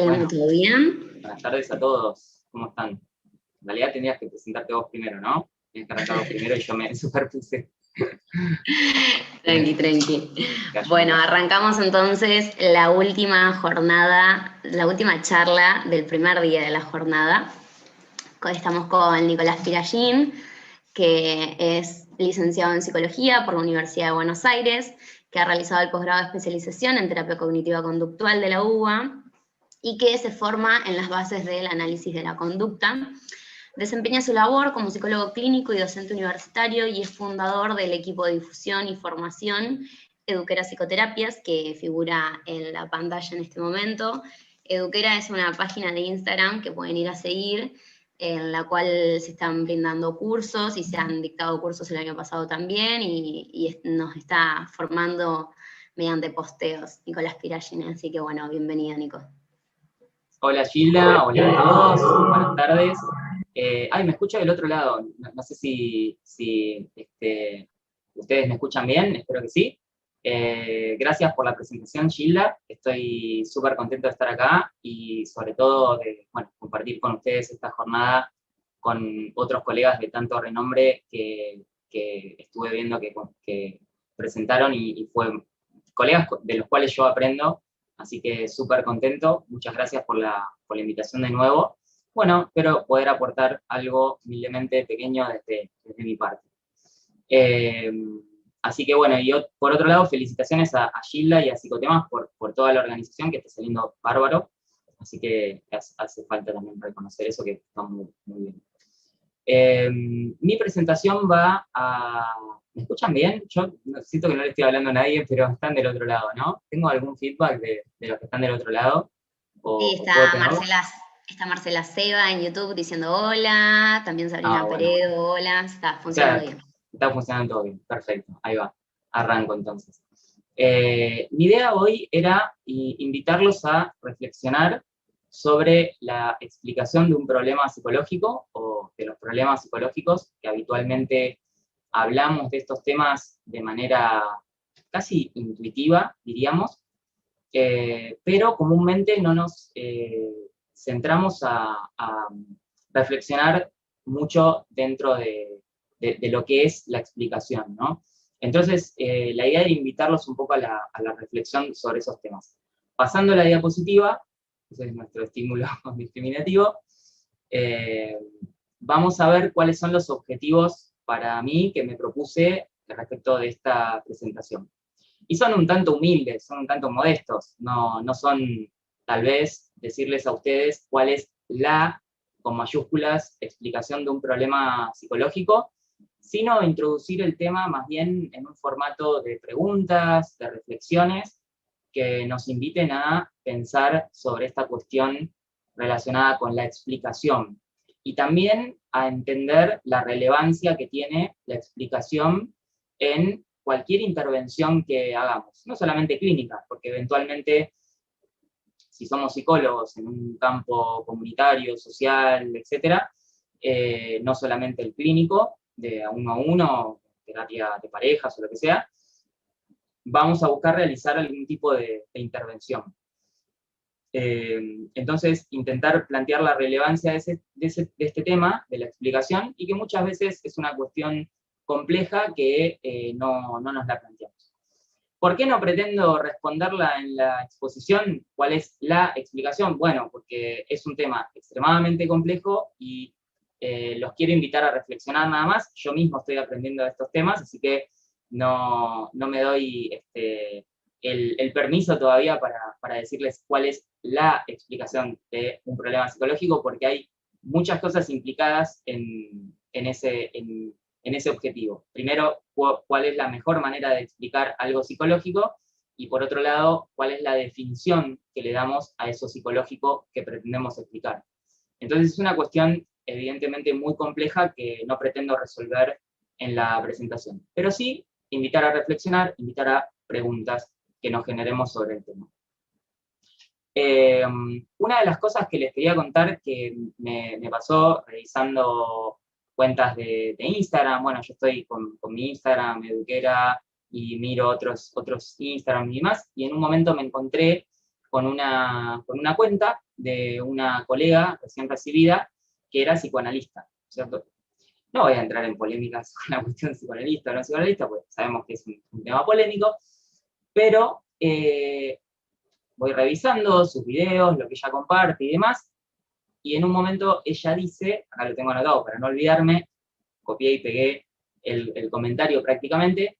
Leandro? Bueno, ¿Todo bien? buenas tardes a todos. ¿Cómo están? En realidad tendrías que presentarte vos primero, ¿no? Tienes que arrancar vos primero y yo me superpuse. Tranqui, tranqui. Gallo, Bueno, gallo. arrancamos entonces la última jornada, la última charla del primer día de la jornada. Estamos con Nicolás Pirallín, que es licenciado en Psicología por la Universidad de Buenos Aires, que ha realizado el posgrado de especialización en terapia cognitiva conductual de la UBA y que se forma en las bases del análisis de la conducta. Desempeña su labor como psicólogo clínico y docente universitario y es fundador del equipo de difusión y formación Eduquera Psicoterapias, que figura en la pantalla en este momento. Eduquera es una página de Instagram que pueden ir a seguir, en la cual se están brindando cursos y se han dictado cursos el año pasado también, y nos está formando mediante posteos Nicolás Pirallín. Así que bueno, bienvenido, Nico. Hola Gilda, hola a todos, buenas tardes. ¿Me escucha del otro lado? No sé si ustedes me escuchan bien, espero que sí. Gracias por la presentación, Gilda. Estoy súper contento de estar acá y sobre todo de compartir con ustedes esta jornada con otros colegas de tanto renombre que estuve viendo que presentaron y fue colegas de los cuales yo aprendo. Así que súper contento, muchas gracias por la invitación de nuevo. Bueno, espero poder aportar algo humildemente pequeño desde mi parte. Así que bueno, y por otro lado, felicitaciones a Gilda y a Psicotemas por toda la organización, que está saliendo bárbaro. Así que hace falta también reconocer eso, que está muy, muy bien. Mi presentación va a... ¿Me escuchan bien? Yo siento que no le estoy hablando a nadie, pero están del otro lado, ¿no? ¿Tengo algún feedback de los que están del otro lado? Sí, ¿O puedo tenerlo? está Marcela Seba en YouTube diciendo hola, también Sabrina Bueno. Peredo, hola, está O funcionando sea, bien. está funcionando todo bien. Perfecto, ahí va. Arranco entonces. Mi idea hoy era invitarlos a reflexionar sobre la explicación de un problema psicológico o de los problemas psicológicos, que habitualmente hablamos de estos temas de manera casi intuitiva, diríamos, pero comúnmente no nos centramos a reflexionar mucho dentro de lo que es la explicación, ¿no? Entonces, la idea era invitarlos un poco a la reflexión sobre esos temas. Pasando a la diapositiva, ese es nuestro estímulo discriminativo, vamos a ver cuáles son los objetivos para mí que me propuse respecto de esta presentación. Y son un tanto humildes, son un tanto modestos, no son, tal vez, decirles a ustedes cuál es la, con mayúsculas, explicación de un problema psicológico, sino introducir el tema más bien en un formato de preguntas, de reflexiones, que nos inviten a pensar sobre esta cuestión relacionada con la explicación, y también a entender la relevancia que tiene la explicación en cualquier intervención que hagamos, no solamente clínica, porque eventualmente, si somos psicólogos en un campo comunitario, social, etc., no solamente el clínico, de uno a uno, terapia de parejas o lo que sea, vamos a buscar realizar algún tipo de intervención. Entonces, intentar plantear la relevancia de este tema, de la explicación, y que muchas veces es una cuestión compleja que no nos la planteamos. ¿Por qué no pretendo responderla en la exposición? ¿Cuál es la explicación? Bueno, porque es un tema extremadamente complejo y los quiero invitar a reflexionar nada más. Yo mismo estoy aprendiendo de estos temas, así que no me doy el permiso todavía para decirles cuál es la explicación de un problema psicológico, porque hay muchas cosas implicadas en ese objetivo. Primero, cuál es la mejor manera de explicar algo psicológico, y por otro lado, cuál es la definición que le damos a eso psicológico que pretendemos explicar. Entonces es una cuestión evidentemente muy compleja que no pretendo resolver en la presentación, pero sí invitar a reflexionar, invitar a preguntas que nos generemos sobre el tema. Una de las cosas que les quería contar que me pasó revisando cuentas de Instagram, bueno, yo estoy con mi Instagram, Eduquera, y miro otros Instagram y demás, y en un momento me encontré con una cuenta de una colega recién recibida que era psicoanalista, ¿cierto? No voy a entrar en polémicas con la cuestión psicoanalista o no psicoanalista, porque sabemos que es un tema polémico, pero voy revisando sus videos, lo que ella comparte y demás, y en un momento ella dice, acá lo tengo anotado para no olvidarme, copié y pegué el comentario prácticamente,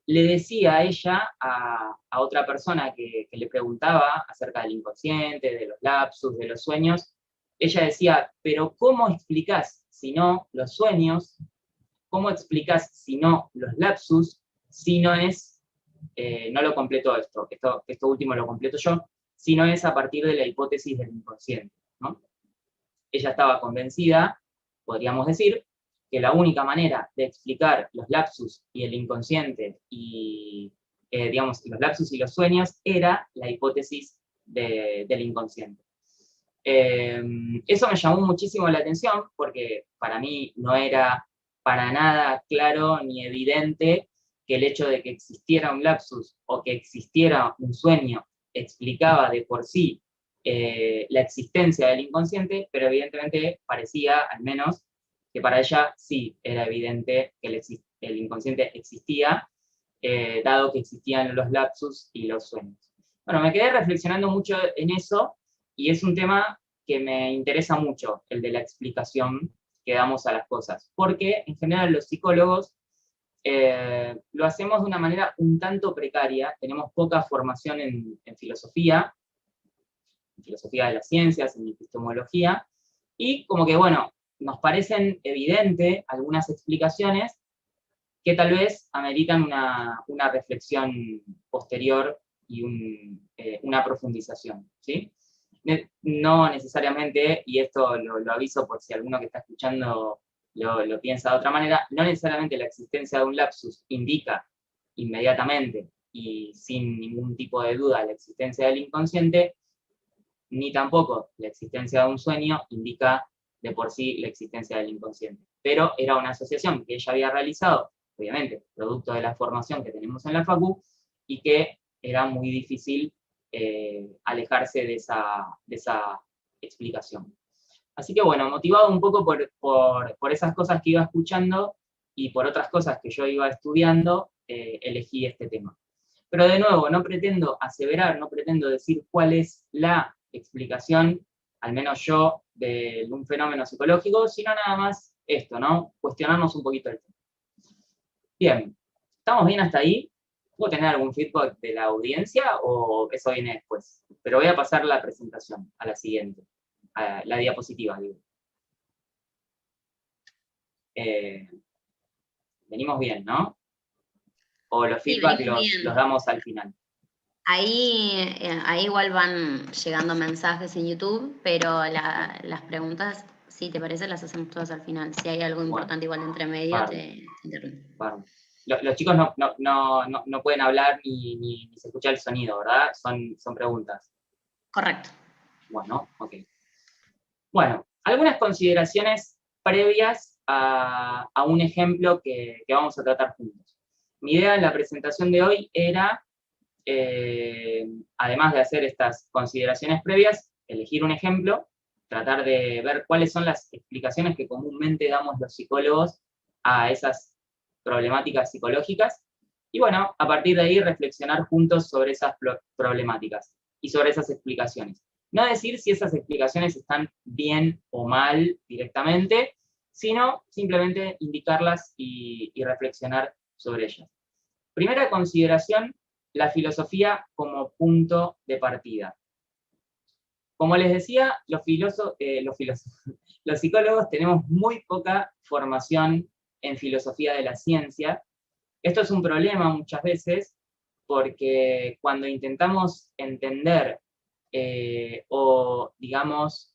le decía a ella, a otra persona que le preguntaba acerca del inconsciente, de los lapsus, de los sueños, ella decía, pero ¿cómo explicás si no los sueños? ¿Cómo explicás si no los lapsus? Si no es, no lo completo esto último lo completo yo, si no es a partir de la hipótesis del inconsciente, ¿no? Ella estaba convencida, podríamos decir, que la única manera de explicar los lapsus y el inconsciente y, digamos, los lapsus y los sueños era la hipótesis del inconsciente. Eso me llamó muchísimo la atención porque para mí no era para nada claro ni evidente que el hecho de que existiera un lapsus o que existiera un sueño explicaba de por sí la existencia del inconsciente, pero evidentemente parecía, al menos, que para ella sí era evidente que el inconsciente existía, dado que existían los lapsus y los sueños. Bueno, me quedé reflexionando mucho en eso, y es un tema que me interesa mucho, el de la explicación que damos a las cosas, porque en general los psicólogos lo hacemos de una manera un tanto precaria, tenemos poca formación en filosofía de las ciencias, en epistemología, y como que, bueno, nos parecen evidentes algunas explicaciones que tal vez ameritan una reflexión posterior y una profundización, ¿sí? No necesariamente, y esto lo aviso por si alguno que está escuchando lo piensa de otra manera, no necesariamente la existencia de un lapsus indica inmediatamente y sin ningún tipo de duda la existencia del inconsciente, ni tampoco la existencia de un sueño indica de por sí la existencia del inconsciente. Pero era una asociación que ella había realizado, obviamente, producto de la formación que tenemos en la Facu, y que era muy difícil alejarse de esa explicación. Así que bueno, motivado un poco por esas cosas que iba escuchando y por otras cosas que yo iba estudiando, elegí este tema. Pero de nuevo, no pretendo aseverar, no pretendo decir cuál es la explicación, al menos yo, de un fenómeno psicológico, sino nada más esto, ¿no? Cuestionarnos un poquito el tema. Bien, ¿estamos bien hasta ahí? ¿Puedo tener algún feedback de la audiencia o eso viene después? Pero voy a pasar la presentación a la siguiente, a la diapositiva, digo. Venimos bien, ¿no? O los feedback los damos al final. Ahí igual van llegando mensajes en YouTube, pero las preguntas, si te parece, las hacemos todas al final. Si hay algo importante igual entre medio, te interrumpo. Los chicos no pueden hablar ni se escucha el sonido, ¿verdad? Son preguntas. Correcto. Bueno, ok. Bueno, algunas consideraciones previas a un ejemplo que vamos a tratar juntos. Mi idea en la presentación de hoy era, además de hacer estas consideraciones previas, elegir un ejemplo, tratar de ver cuáles son las explicaciones que comúnmente damos los psicólogos a esas problemáticas psicológicas, y bueno, a partir de ahí reflexionar juntos sobre esas problemáticas y sobre esas explicaciones. No decir si esas explicaciones están bien o mal directamente, sino simplemente indicarlas y reflexionar sobre ellas. Primera consideración, la filosofía como punto de partida. Como les decía, los psicólogos tenemos muy poca formación en filosofía de la ciencia. Esto es un problema muchas veces porque cuando intentamos entender o, digamos,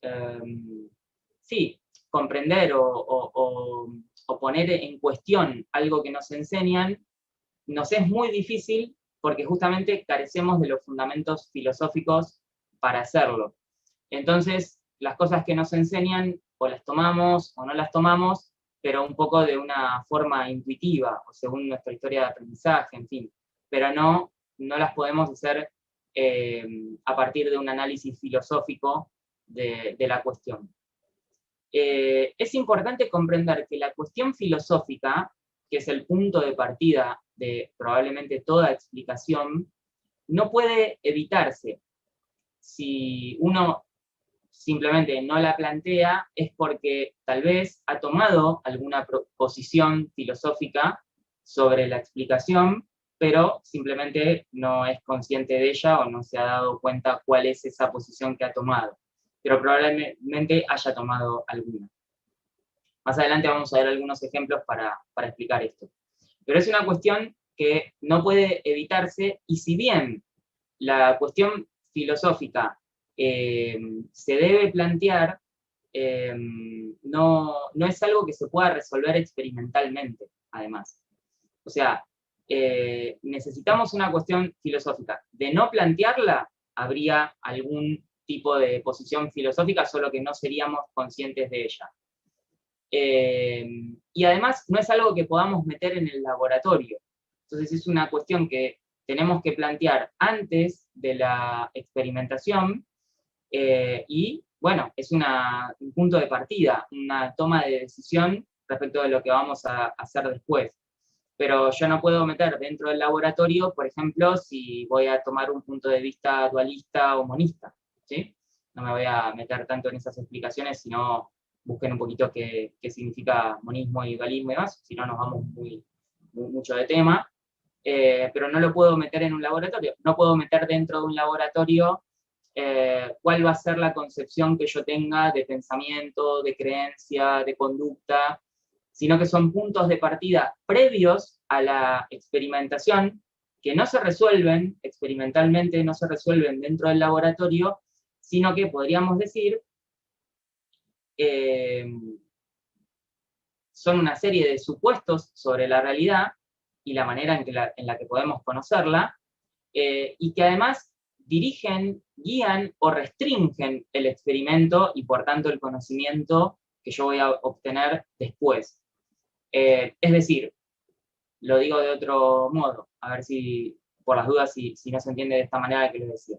sí, comprender o poner en cuestión algo que nos enseñan, nos es muy difícil porque justamente carecemos de los fundamentos filosóficos para hacerlo. Entonces, las cosas que nos enseñan o las tomamos o no las tomamos, pero un poco de una forma intuitiva, o según nuestra historia de aprendizaje, en fin. Pero no las podemos hacer a partir de un análisis filosófico de la cuestión. Es importante comprender que la cuestión filosófica, que es el punto de partida de probablemente toda explicación, no puede evitarse. Si uno simplemente no la plantea, es porque tal vez ha tomado alguna posición filosófica sobre la explicación, pero simplemente no es consciente de ella o no se ha dado cuenta cuál es esa posición que ha tomado. Pero probablemente haya tomado alguna. Más adelante vamos a ver algunos ejemplos para explicar esto. Pero es una cuestión que no puede evitarse, y si bien la cuestión filosófica se debe plantear, no es algo que se pueda resolver experimentalmente, además. O sea, necesitamos una cuestión filosófica. De no plantearla, habría algún tipo de posición filosófica, solo que no seríamos conscientes de ella. Y además no es algo que podamos meter en el laboratorio. Entonces es una cuestión que tenemos que plantear antes de la experimentación, y bueno, es un punto de partida, una toma de decisión respecto de lo que vamos a hacer después. Pero yo no puedo meter dentro del laboratorio, por ejemplo, si voy a tomar un punto de vista dualista o monista, ¿sí? No me voy a meter tanto en esas explicaciones, sino busquen un poquito qué significa monismo y dualismo y demás, si no nos vamos mucho de tema. Pero no lo puedo meter en un laboratorio. No puedo meter dentro de un laboratorio cuál va a ser la concepción que yo tenga de pensamiento, de creencia, de conducta, sino que son puntos de partida previos a la experimentación que no se resuelven experimentalmente, no se resuelven dentro del laboratorio, sino que podríamos decir son una serie de supuestos sobre la realidad y la manera en la que podemos conocerla, y que además dirigen, guían o restringen el experimento y por tanto el conocimiento que yo voy a obtener después. Es decir, lo digo de otro modo, a ver si, por las dudas, si no se entiende de esta manera que lo decía.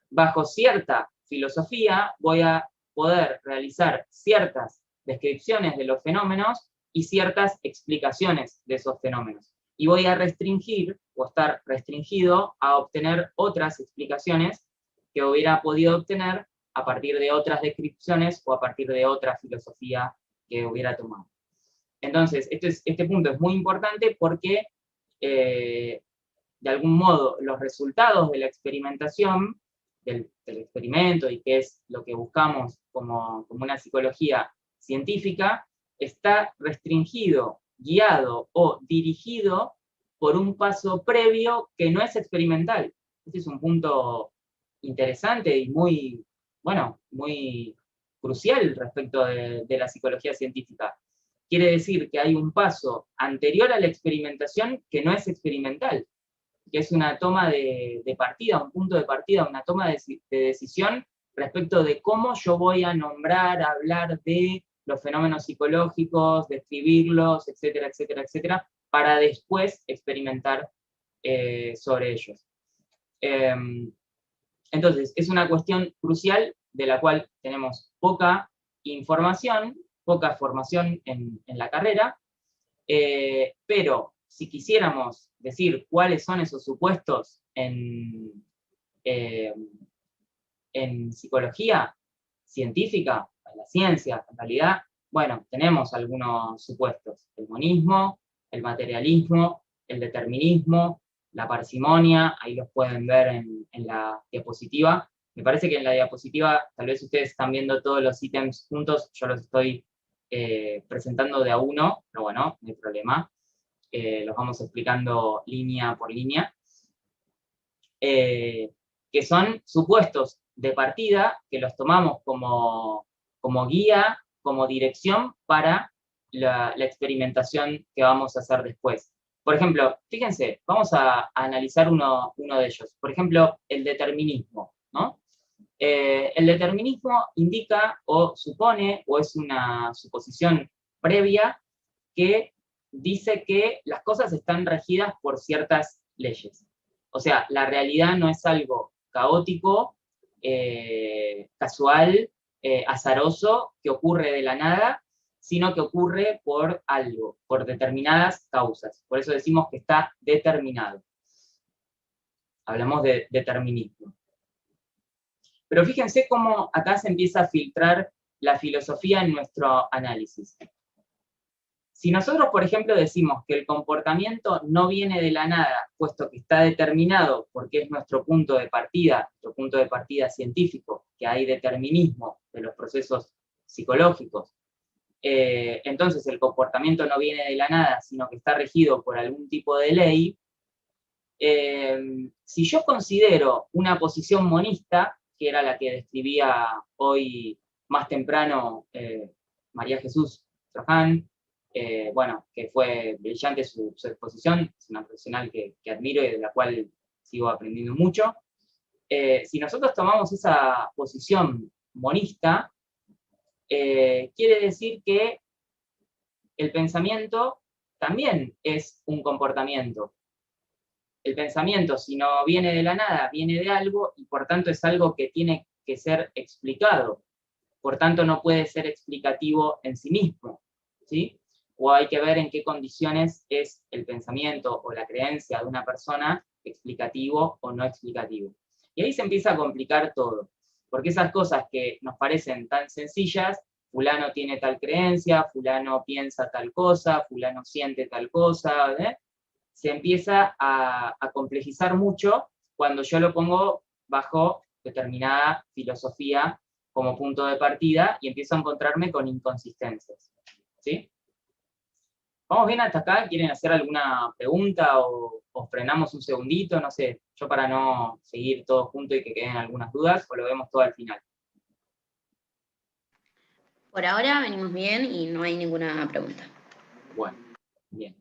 Bajo cierta filosofía voy a poder realizar ciertas descripciones de los fenómenos y ciertas explicaciones de esos fenómenos. Y voy a restringir, o estar restringido, a obtener otras explicaciones que hubiera podido obtener a partir de otras descripciones o a partir de otra filosofía que hubiera tomado. Entonces, este punto es muy importante porque, de algún modo, los resultados de la experimentación, del experimento, y que es lo que buscamos como una psicología científica, está restringido, guiado o dirigido por un paso previo que no es experimental. Este es un punto interesante y muy crucial respecto de la psicología científica. Quiere decir que hay un paso anterior a la experimentación que no es experimental, que es una toma de partida, un punto de partida, una toma de decisión respecto de cómo yo voy a nombrar, hablar de los fenómenos psicológicos, describirlos, etcétera, etcétera, etcétera, para después experimentar sobre ellos. Entonces, es una cuestión crucial de la cual tenemos poca información, poca formación en la carrera, pero si quisiéramos decir cuáles son esos supuestos en psicología científica, en la ciencia, en realidad, bueno, tenemos algunos supuestos: el monismo, el materialismo, el determinismo, la parsimonia, ahí los pueden ver en la diapositiva. Me parece que en la diapositiva, tal vez ustedes están viendo todos los ítems juntos, yo los estoy presentando de a uno, pero bueno, no hay problema. Los vamos explicando línea por línea. Que son supuestos de partida que los tomamos como guía, como dirección para la experimentación que vamos a hacer después. Por ejemplo, fíjense, vamos a analizar uno de ellos. Por ejemplo, el determinismo, ¿no? El determinismo indica o supone, o es una suposición previa, que dice que las cosas están regidas por ciertas leyes. O sea, la realidad no es algo caótico, casual, azaroso, que ocurre de la nada, sino que ocurre por algo, por determinadas causas. Por eso decimos que está determinado. Hablamos de determinismo. Pero fíjense cómo acá se empieza a filtrar la filosofía en nuestro análisis. Si nosotros, por ejemplo, decimos que el comportamiento no viene de la nada, puesto que está determinado porque es nuestro punto de partida científico, que hay determinismo de los procesos psicológicos, entonces el comportamiento no viene de la nada, sino que está regido por algún tipo de ley. Si yo considero una posición monista, que era la que describía hoy más temprano María Jesús Troján, bueno, que fue brillante su exposición, es una profesional que admiro y de la cual sigo aprendiendo mucho. Si nosotros tomamos esa posición monista, quiere decir que el pensamiento también es un comportamiento. El pensamiento, si no viene de la nada, viene de algo, y por tanto es algo que tiene que ser explicado. Por tanto, no puede ser explicativo en sí mismo, ¿sí? O hay que ver en qué condiciones es el pensamiento o la creencia de una persona explicativo o no explicativo. Y ahí se empieza a complicar todo, porque esas cosas que nos parecen tan sencillas, fulano tiene tal creencia, fulano piensa tal cosa, fulano siente tal cosa, se empieza a complejizar mucho cuando yo lo pongo bajo determinada filosofía como punto de partida y empiezo a encontrarme con inconsistencias, ¿sí? ¿Vamos bien hasta acá? ¿Quieren hacer alguna pregunta o frenamos un segundito? No sé, yo para no seguir todo junto y que queden algunas dudas, o lo vemos todo al final. Por ahora venimos bien y no hay ninguna pregunta. Bueno, bien.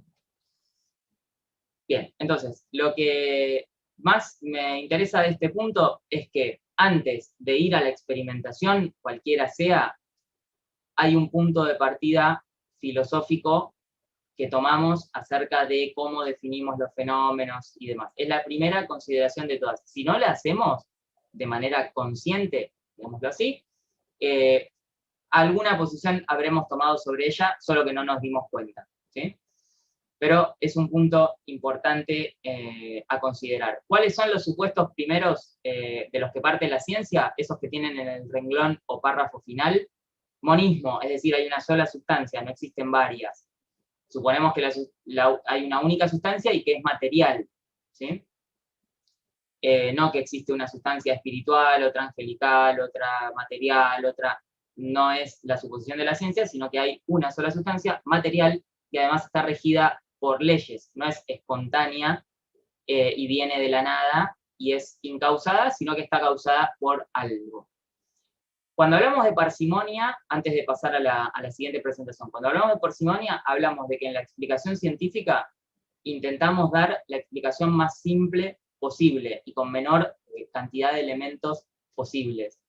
Bien, entonces, lo que más me interesa de este punto es que antes de ir a la experimentación, cualquiera sea, hay un punto de partida filosófico que tomamos acerca de cómo definimos los fenómenos y demás. Es la primera consideración de todas. Si no la hacemos de manera consciente, digámoslo así, alguna posición habremos tomado sobre ella, solo que no nos dimos cuenta, ¿sí? Pero es un punto importante a considerar. ¿Cuáles son los supuestos primeros de los que parte la ciencia? Esos que tienen en el renglón o párrafo final. Monismo, es decir, hay una sola sustancia, no existen varias. Suponemos que hay una única sustancia y que es material, ¿sí? No que existe una sustancia espiritual, otra angelical, otra material, otra... No es la suposición de la ciencia, sino que hay una sola sustancia material y además está regida por leyes, no es espontánea y viene de la nada y es incausada, sino que está causada por algo. Cuando hablamos de parsimonia, antes de pasar a la siguiente presentación, cuando hablamos de parsimonia, hablamos de que en la explicación científica intentamos dar la explicación más simple posible y con menor cantidad de elementos posibles.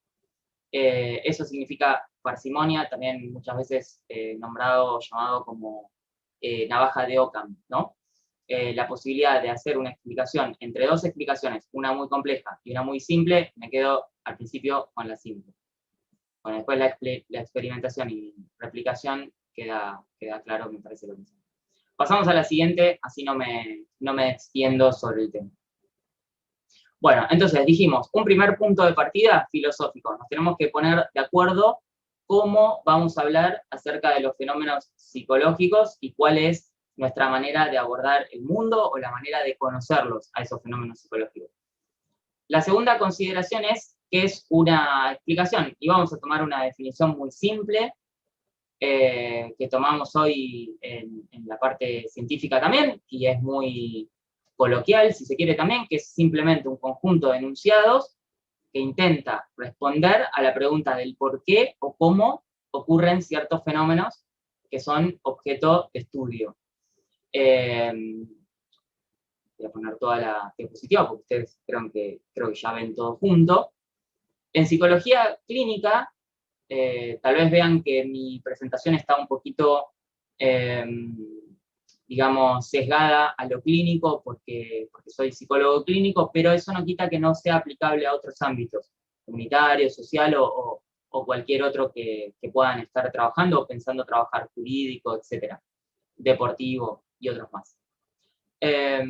Eso significa parsimonia, también muchas veces nombrado, llamado como navaja de Occam, ¿no? La posibilidad de hacer una explicación entre dos explicaciones, una muy compleja y una muy simple, me quedo al principio con la simple. Bueno, después la experimentación y replicación queda claro, me parece lo mismo. Pasamos a la siguiente, así no me extiendo sobre el tema. Bueno, entonces dijimos, un primer punto de partida filosófico. Nos tenemos que poner de acuerdo cómo vamos a hablar acerca de los fenómenos psicológicos y cuál es nuestra manera de abordar el mundo o la manera de conocerlos a esos fenómenos psicológicos. La segunda consideración es que es una explicación, y vamos a tomar una definición muy simple, que tomamos hoy en la parte científica también, y es muy coloquial, si se quiere también, que es simplemente un conjunto de enunciados que intenta responder a la pregunta del por qué o cómo ocurren ciertos fenómenos que son objeto de estudio. Voy a poner toda la diapositiva porque ustedes creo que ya ven todo junto. En psicología clínica, tal vez vean que mi presentación está un poquito, digamos, sesgada a lo clínico porque soy psicólogo clínico, pero eso no quita que no sea aplicable a otros ámbitos, comunitario, social o cualquier otro que puedan estar trabajando o pensando trabajar, jurídico, etcétera, deportivo y otros más. Pero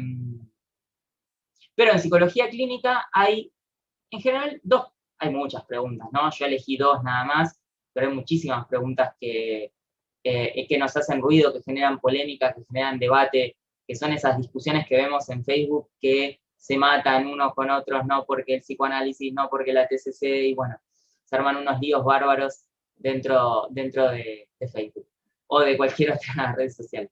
en psicología clínica hay, en general, hay muchas preguntas, ¿no? Yo elegí dos nada más, pero hay muchísimas preguntas que nos hacen ruido, que generan polémica, que generan debate, que son esas discusiones que vemos en Facebook que se matan unos con otros, no porque el psicoanálisis, no porque la TCC, y bueno, se arman unos líos bárbaros dentro de Facebook, o de cualquier otra red social.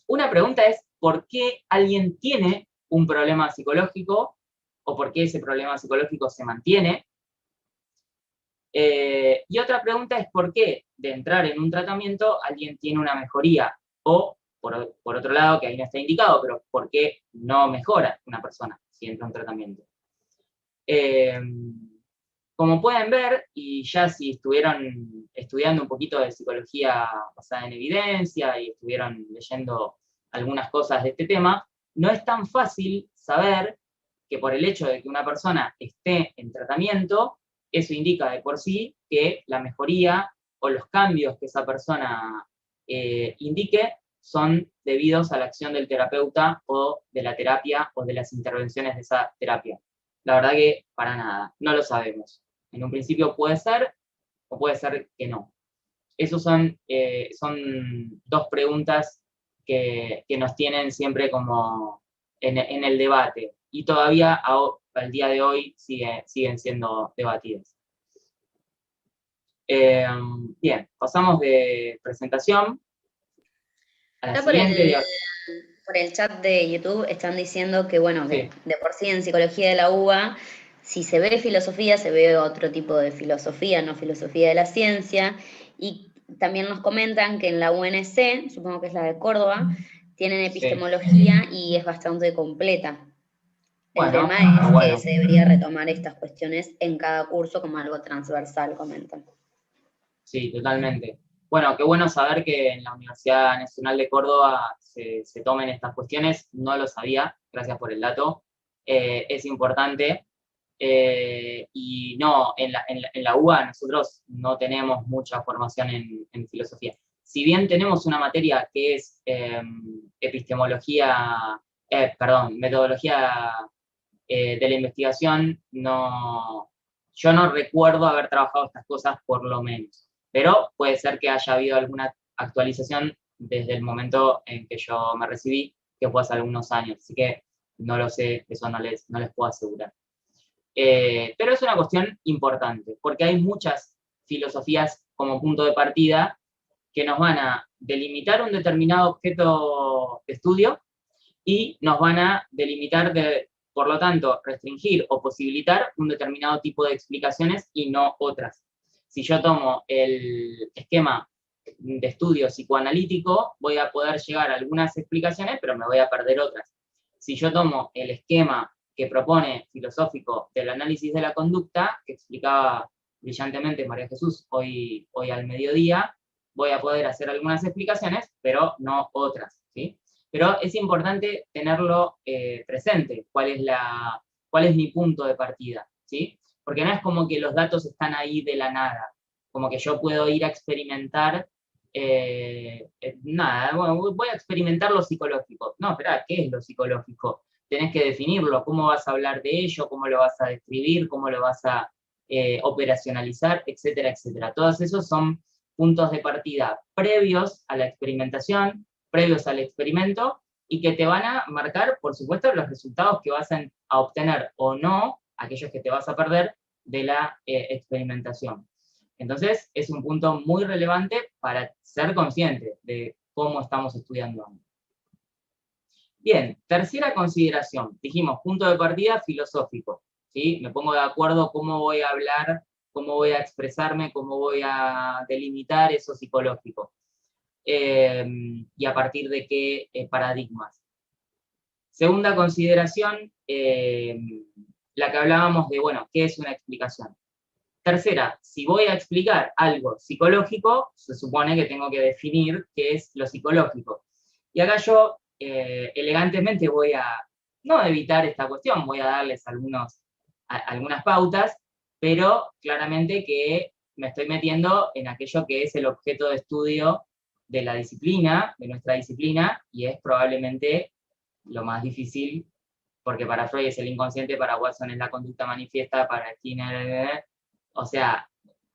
Una pregunta es, ¿por qué alguien tiene un problema psicológico, o por qué ese problema psicológico se mantiene? Y otra pregunta es por qué de entrar en un tratamiento alguien tiene una mejoría, o por otro lado, que ahí no está indicado, pero por qué no mejora una persona si entra en un tratamiento. Como pueden ver, y ya si estuvieron estudiando un poquito de psicología basada en evidencia y estuvieron leyendo algunas cosas de este tema, no es tan fácil saber que por el hecho de que una persona esté en tratamiento, eso indica de por sí que la mejoría o los cambios que esa persona indique son debidos a la acción del terapeuta o de la terapia o de las intervenciones de esa terapia. La verdad que para nada, no lo sabemos. En un principio puede ser o puede ser que no. Esas son dos preguntas que nos tienen siempre como en el debate y todavía al día de hoy siguen siendo debatidas. Bien, pasamos de presentación a la siguiente. Por el chat de YouTube están diciendo que, bueno, Sí. de por sí en psicología de la UBA, si se ve filosofía, se ve otro tipo de filosofía, no filosofía de la ciencia. Y también nos comentan que en la UNC, supongo que es la de Córdoba, tienen epistemología y es bastante completa. El tema es que se debería retomar estas cuestiones en cada curso como algo transversal, comentan. Sí, totalmente. Bueno, qué bueno saber que en la Universidad Nacional de Córdoba se tomen estas cuestiones. No lo sabía, gracias por el dato. Es importante. Y no, en la UBA nosotros no tenemos mucha formación en filosofía. Si bien tenemos una materia que es metodología de la investigación, yo no recuerdo haber trabajado estas cosas por lo menos. Pero puede ser que haya habido alguna actualización desde el momento en que yo me recibí, que fue hace algunos años. Así que no lo sé, eso no les puedo asegurar. Pero es una cuestión importante, porque hay muchas filosofías como punto de partida que nos van a delimitar un determinado objeto de estudio y nos van a delimitar, por lo tanto, restringir o posibilitar un determinado tipo de explicaciones y no otras. Si yo tomo el esquema de estudio psicoanalítico, voy a poder llegar a algunas explicaciones, pero me voy a perder otras. Si yo tomo el esquema que propone filosófico del análisis de la conducta, que explicaba brillantemente María Jesús hoy al mediodía, voy a poder hacer algunas explicaciones, pero no otras, ¿sí? Pero es importante tenerlo presente, cuál es mi punto de partida, ¿sí? Porque no es como que los datos están ahí de la nada, como que yo puedo ir a experimentar, bueno, voy a experimentar lo psicológico. No, espera, ¿qué es lo psicológico? Tenés que definirlo, cómo vas a hablar de ello, cómo lo vas a describir, cómo lo vas a operacionalizar, etcétera, etcétera. Todos esos son puntos de partida previos a la experimentación, previos al experimento, y que te van a marcar, por supuesto, los resultados que vas a obtener o no, aquellos que te vas a perder de la experimentación. Entonces, es un punto muy relevante para ser consciente de cómo estamos estudiando. Bien, tercera consideración. Dijimos, punto de partida filosófico. ¿Sí? Me pongo de acuerdo cómo voy a hablar, cómo voy a expresarme, cómo voy a delimitar eso psicológico. Y a partir de qué paradigmas. Segunda consideración, la que hablábamos de, bueno, ¿qué es una explicación? Tercera, si voy a explicar algo psicológico, se supone que tengo que definir qué es lo psicológico. Y acá yo elegantemente voy a, no evitar esta cuestión, voy a darles algunas pautas, pero claramente que me estoy metiendo en aquello que es el objeto de estudio de la disciplina, de nuestra disciplina, y es probablemente lo más difícil, porque para Freud es el inconsciente, para Watson es la conducta manifiesta, para Skinner, o sea,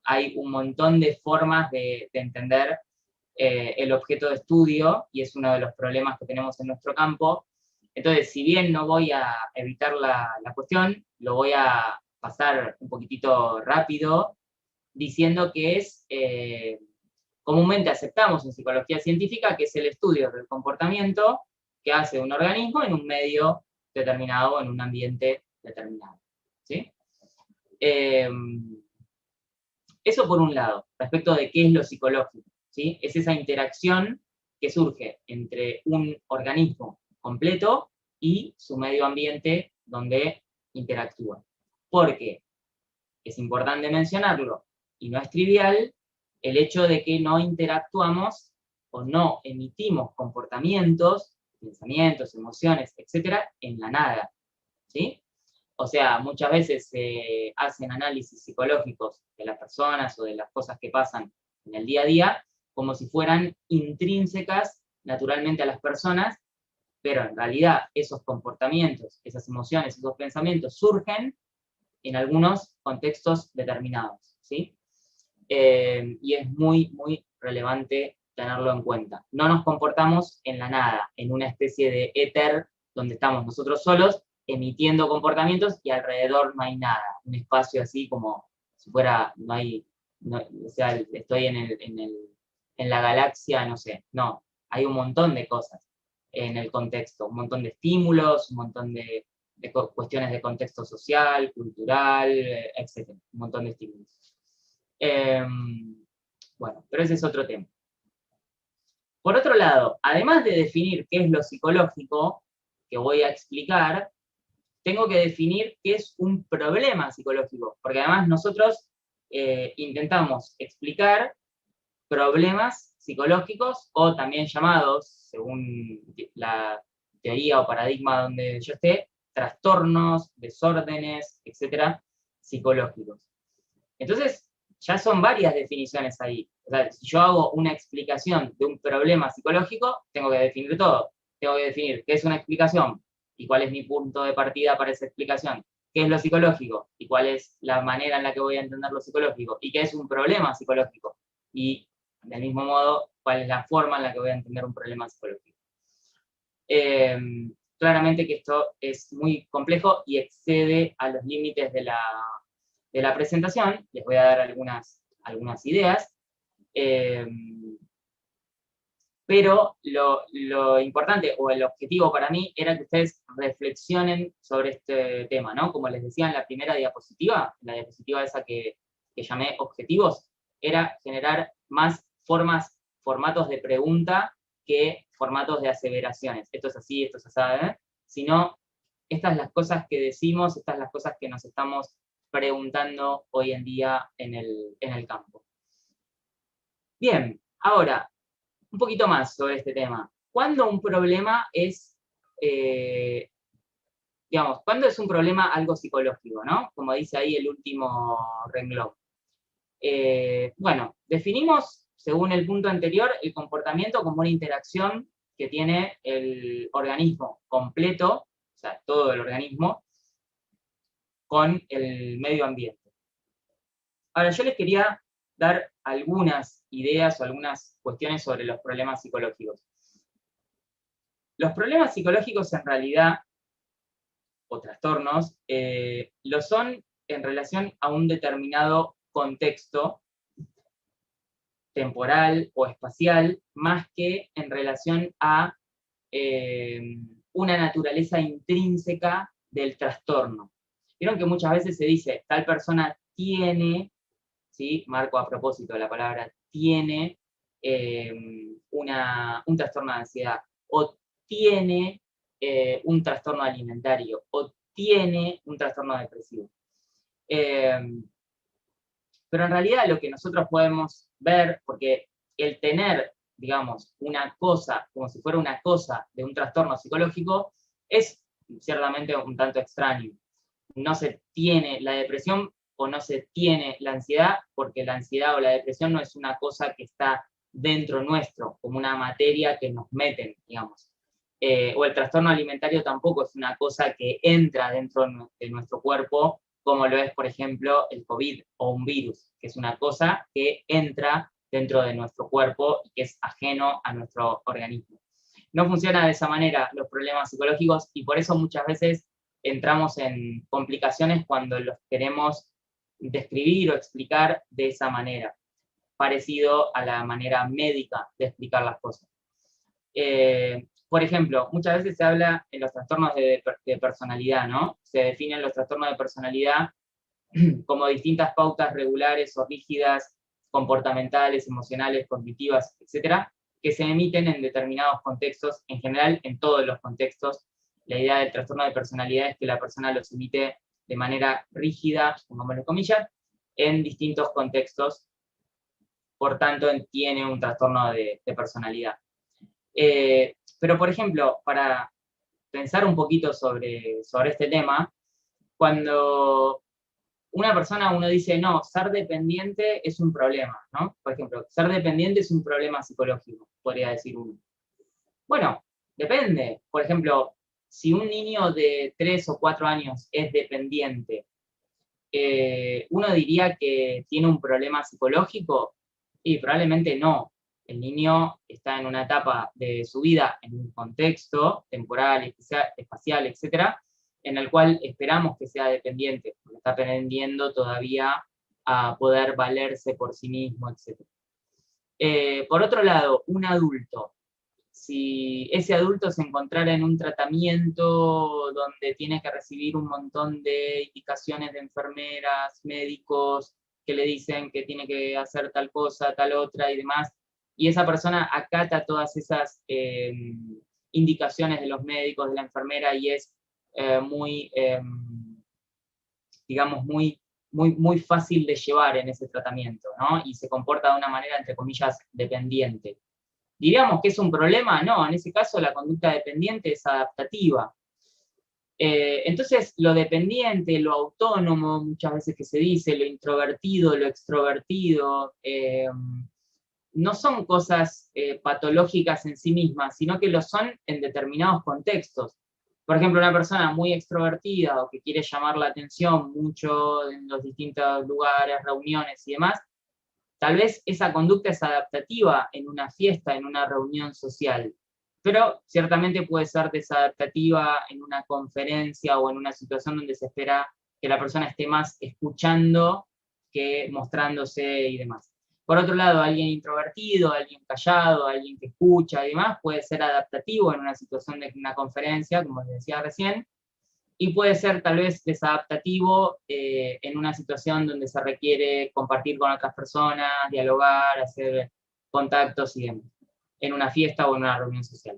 hay un montón de formas de entender el objeto de estudio, y es uno de los problemas que tenemos en nuestro campo. Entonces, si bien no voy a evitar la cuestión, lo voy a pasar un poquitito rápido, diciendo que es, comúnmente aceptamos en psicología científica, que es el estudio del comportamiento que hace un organismo en un medio determinado, en un ambiente determinado. ¿Sí? Eso por un lado, respecto de qué es lo psicológico. ¿Sí? Es esa interacción que surge entre un organismo completo y su medio ambiente donde interactúa. Porque es importante mencionarlo, y no es trivial, el hecho de que no interactuamos o no emitimos comportamientos, pensamientos, emociones, etcétera, en la nada. ¿Sí? O sea, muchas veces se hacen análisis psicológicos de las personas o de las cosas que pasan en el día a día como si fueran intrínsecas naturalmente a las personas, pero en realidad esos comportamientos, esas emociones, esos pensamientos surgen en algunos contextos determinados, ¿sí? Y es muy, muy relevante tenerlo en cuenta. No nos comportamos en la nada, en una especie de éter donde estamos nosotros solos, emitiendo comportamientos y alrededor no hay nada. Un espacio así como si fuera, no hay, no, o sea, estoy en la galaxia, no sé. No, hay un montón de cosas en el contexto, un montón de estímulos, un montón de cuestiones de contexto social, cultural, etc. Un montón de estímulos. Bueno, pero ese es otro tema. Por otro lado, además de definir qué es lo psicológico, que voy a explicar, tengo que definir qué es un problema psicológico, porque además nosotros intentamos explicar problemas psicológicos, o también llamados, según la teoría o paradigma donde yo esté, trastornos, desórdenes, etcétera, psicológicos. Entonces, ya son varias definiciones ahí. O sea, si yo hago una explicación de un problema psicológico, tengo que definir todo. Tengo que definir qué es una explicación y cuál es mi punto de partida para esa explicación. ¿Qué es lo psicológico? Y cuál es la manera en la que voy a entender lo psicológico. ¿Y qué es un problema psicológico? Y, del mismo modo, cuál es la forma en la que voy a entender un problema psicológico. Claramente que esto es muy complejo y excede a los límites de la presentación. Les voy a dar algunas ideas. Pero lo importante o el objetivo para mí era que ustedes reflexionen sobre este tema, ¿no? Como les decía en la primera diapositiva, la diapositiva esa que llamé objetivos, era generar más formatos de pregunta que formatos de aseveraciones. Esto es así, esto es así, ¿eh? Sino, estas las cosas que decimos, estas las cosas que nos estamos preguntando hoy en día en el campo. Bien, ahora, un poquito más sobre este tema. ¿Cuándo un problema es, cuándo es un problema algo psicológico, ¿no? Como dice ahí el último renglón. Bueno, definimos, según el punto anterior, el comportamiento como una interacción que tiene el organismo completo, o sea, todo el organismo, con el medio ambiente. Ahora, yo les quería dar algunas ideas o algunas cuestiones sobre los problemas psicológicos. Los problemas psicológicos en realidad, o trastornos, lo son en relación a un determinado contexto temporal o espacial, más que en relación a una naturaleza intrínseca del trastorno. Vieron que muchas veces se dice, tal persona tiene, ¿sí? Marco a propósito la palabra tiene, un trastorno de ansiedad, o tiene un trastorno alimentario, o tiene un trastorno depresivo. Pero en realidad lo que nosotros podemos ver, porque el tener digamos, una cosa, como si fuera una cosa de un trastorno psicológico, es ciertamente un tanto extraño. No se tiene la depresión o no se tiene la ansiedad, porque la ansiedad o la depresión no es una cosa que está dentro nuestro, como una materia que nos meten, digamos. O el trastorno alimentario tampoco es una cosa que entra dentro de nuestro cuerpo, como lo es, por ejemplo, el COVID o un virus, que es una cosa que entra dentro de nuestro cuerpo y que es ajeno a nuestro organismo. No funciona de esa manera los problemas psicológicos y por eso muchas veces entramos en complicaciones cuando los queremos describir o explicar de esa manera, parecido a la manera médica de explicar las cosas. Por ejemplo, muchas veces se habla en los trastornos de personalidad, ¿no? Se definen los trastornos de personalidad como distintas pautas regulares o rígidas, comportamentales, emocionales, cognitivas, etcétera, que se emiten en determinados contextos, en general en todos los contextos. La idea del trastorno de personalidad es que la persona los emite de manera rígida, pongámoslo comillas, en distintos contextos, por tanto tiene un trastorno de personalidad. Pero, por ejemplo, para pensar un poquito sobre este tema, cuando una persona, uno dice, no, ser dependiente es un problema, ¿no? Por ejemplo, ser dependiente es un problema psicológico, podría decir uno. Bueno, depende. Por ejemplo, si un niño de 3 o 4 años es dependiente, uno diría que tiene un problema psicológico, y probablemente no. El niño está en una etapa de su vida, en un contexto temporal, espacial, etcétera, en el cual esperamos que sea dependiente, porque está aprendiendo todavía a poder valerse por sí mismo, etcétera. Por otro lado, un adulto, si ese adulto se encontrara en un tratamiento donde tiene que recibir un montón de indicaciones de enfermeras, médicos, que le dicen que tiene que hacer tal cosa, tal otra y demás, y esa persona acata todas esas indicaciones de los médicos, de la enfermera, y es muy, digamos, muy fácil de llevar en ese tratamiento, ¿no? Y se comporta de una manera, entre comillas, dependiente. ¿Diríamos que es un problema? No, en ese caso la conducta dependiente es adaptativa. Entonces, lo dependiente, lo autónomo, muchas veces que se dice, lo introvertido, lo extrovertido, no son cosas patológicas en sí mismas, sino que lo son en determinados contextos. Por ejemplo, una persona muy extrovertida o que quiere llamar la atención mucho en los distintos lugares, reuniones y demás, tal vez esa conducta es adaptativa en una fiesta, en una reunión social, pero ciertamente puede ser desadaptativa en una conferencia o en una situación donde se espera que la persona esté más escuchando que mostrándose y demás. Por otro lado, alguien introvertido, alguien callado, alguien que escucha y demás, puede ser adaptativo en una situación de una conferencia, como les decía recién, y puede ser tal vez desadaptativo en una situación donde se requiere compartir con otras personas, dialogar, hacer contactos y demás, en una fiesta o en una reunión social.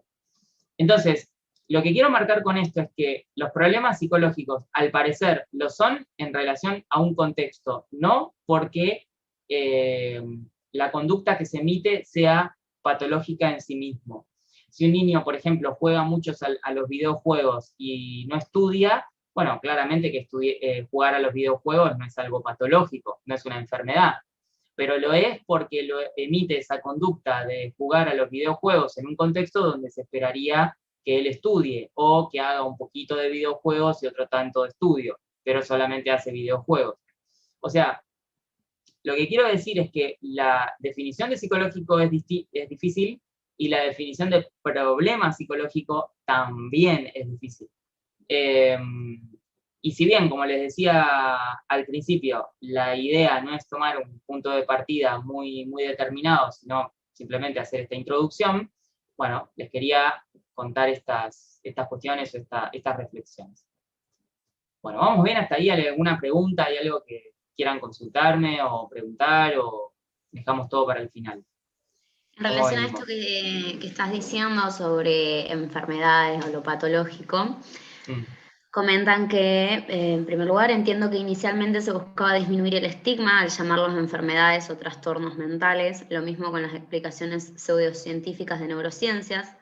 Entonces, lo que quiero marcar con esto es que los problemas psicológicos, al parecer, lo son en relación a un contexto, no porque la conducta que se emite sea patológica en sí mismo. Si un niño, por ejemplo, juega mucho a los videojuegos y no estudia, bueno, claramente que jugar a los videojuegos no es algo patológico, no es una enfermedad, pero lo es porque lo emite esa conducta de jugar a los videojuegos en un contexto donde se esperaría que él estudie, o que haga un poquito de videojuegos y otro tanto de estudio, pero solamente hace videojuegos. O sea, lo que quiero decir es que la definición de psicológico es difícil, y la definición de problema psicológico también es difícil. Y si bien, como les decía al principio, la idea no es tomar un punto de partida muy determinado, sino simplemente hacer esta introducción, bueno, les quería contar estas cuestiones, estas reflexiones. Bueno, vamos bien hasta ahí. ¿Hay alguna pregunta? ¿Hay algo que quieran consultarme o preguntar, o dejamos todo para el final? En relación a esto que estás diciendo sobre enfermedades o lo patológico, Comentan que, en primer lugar, entiendo que inicialmente se buscaba disminuir el estigma al llamarlos enfermedades o trastornos mentales, lo mismo con las explicaciones pseudocientíficas de neurociencias.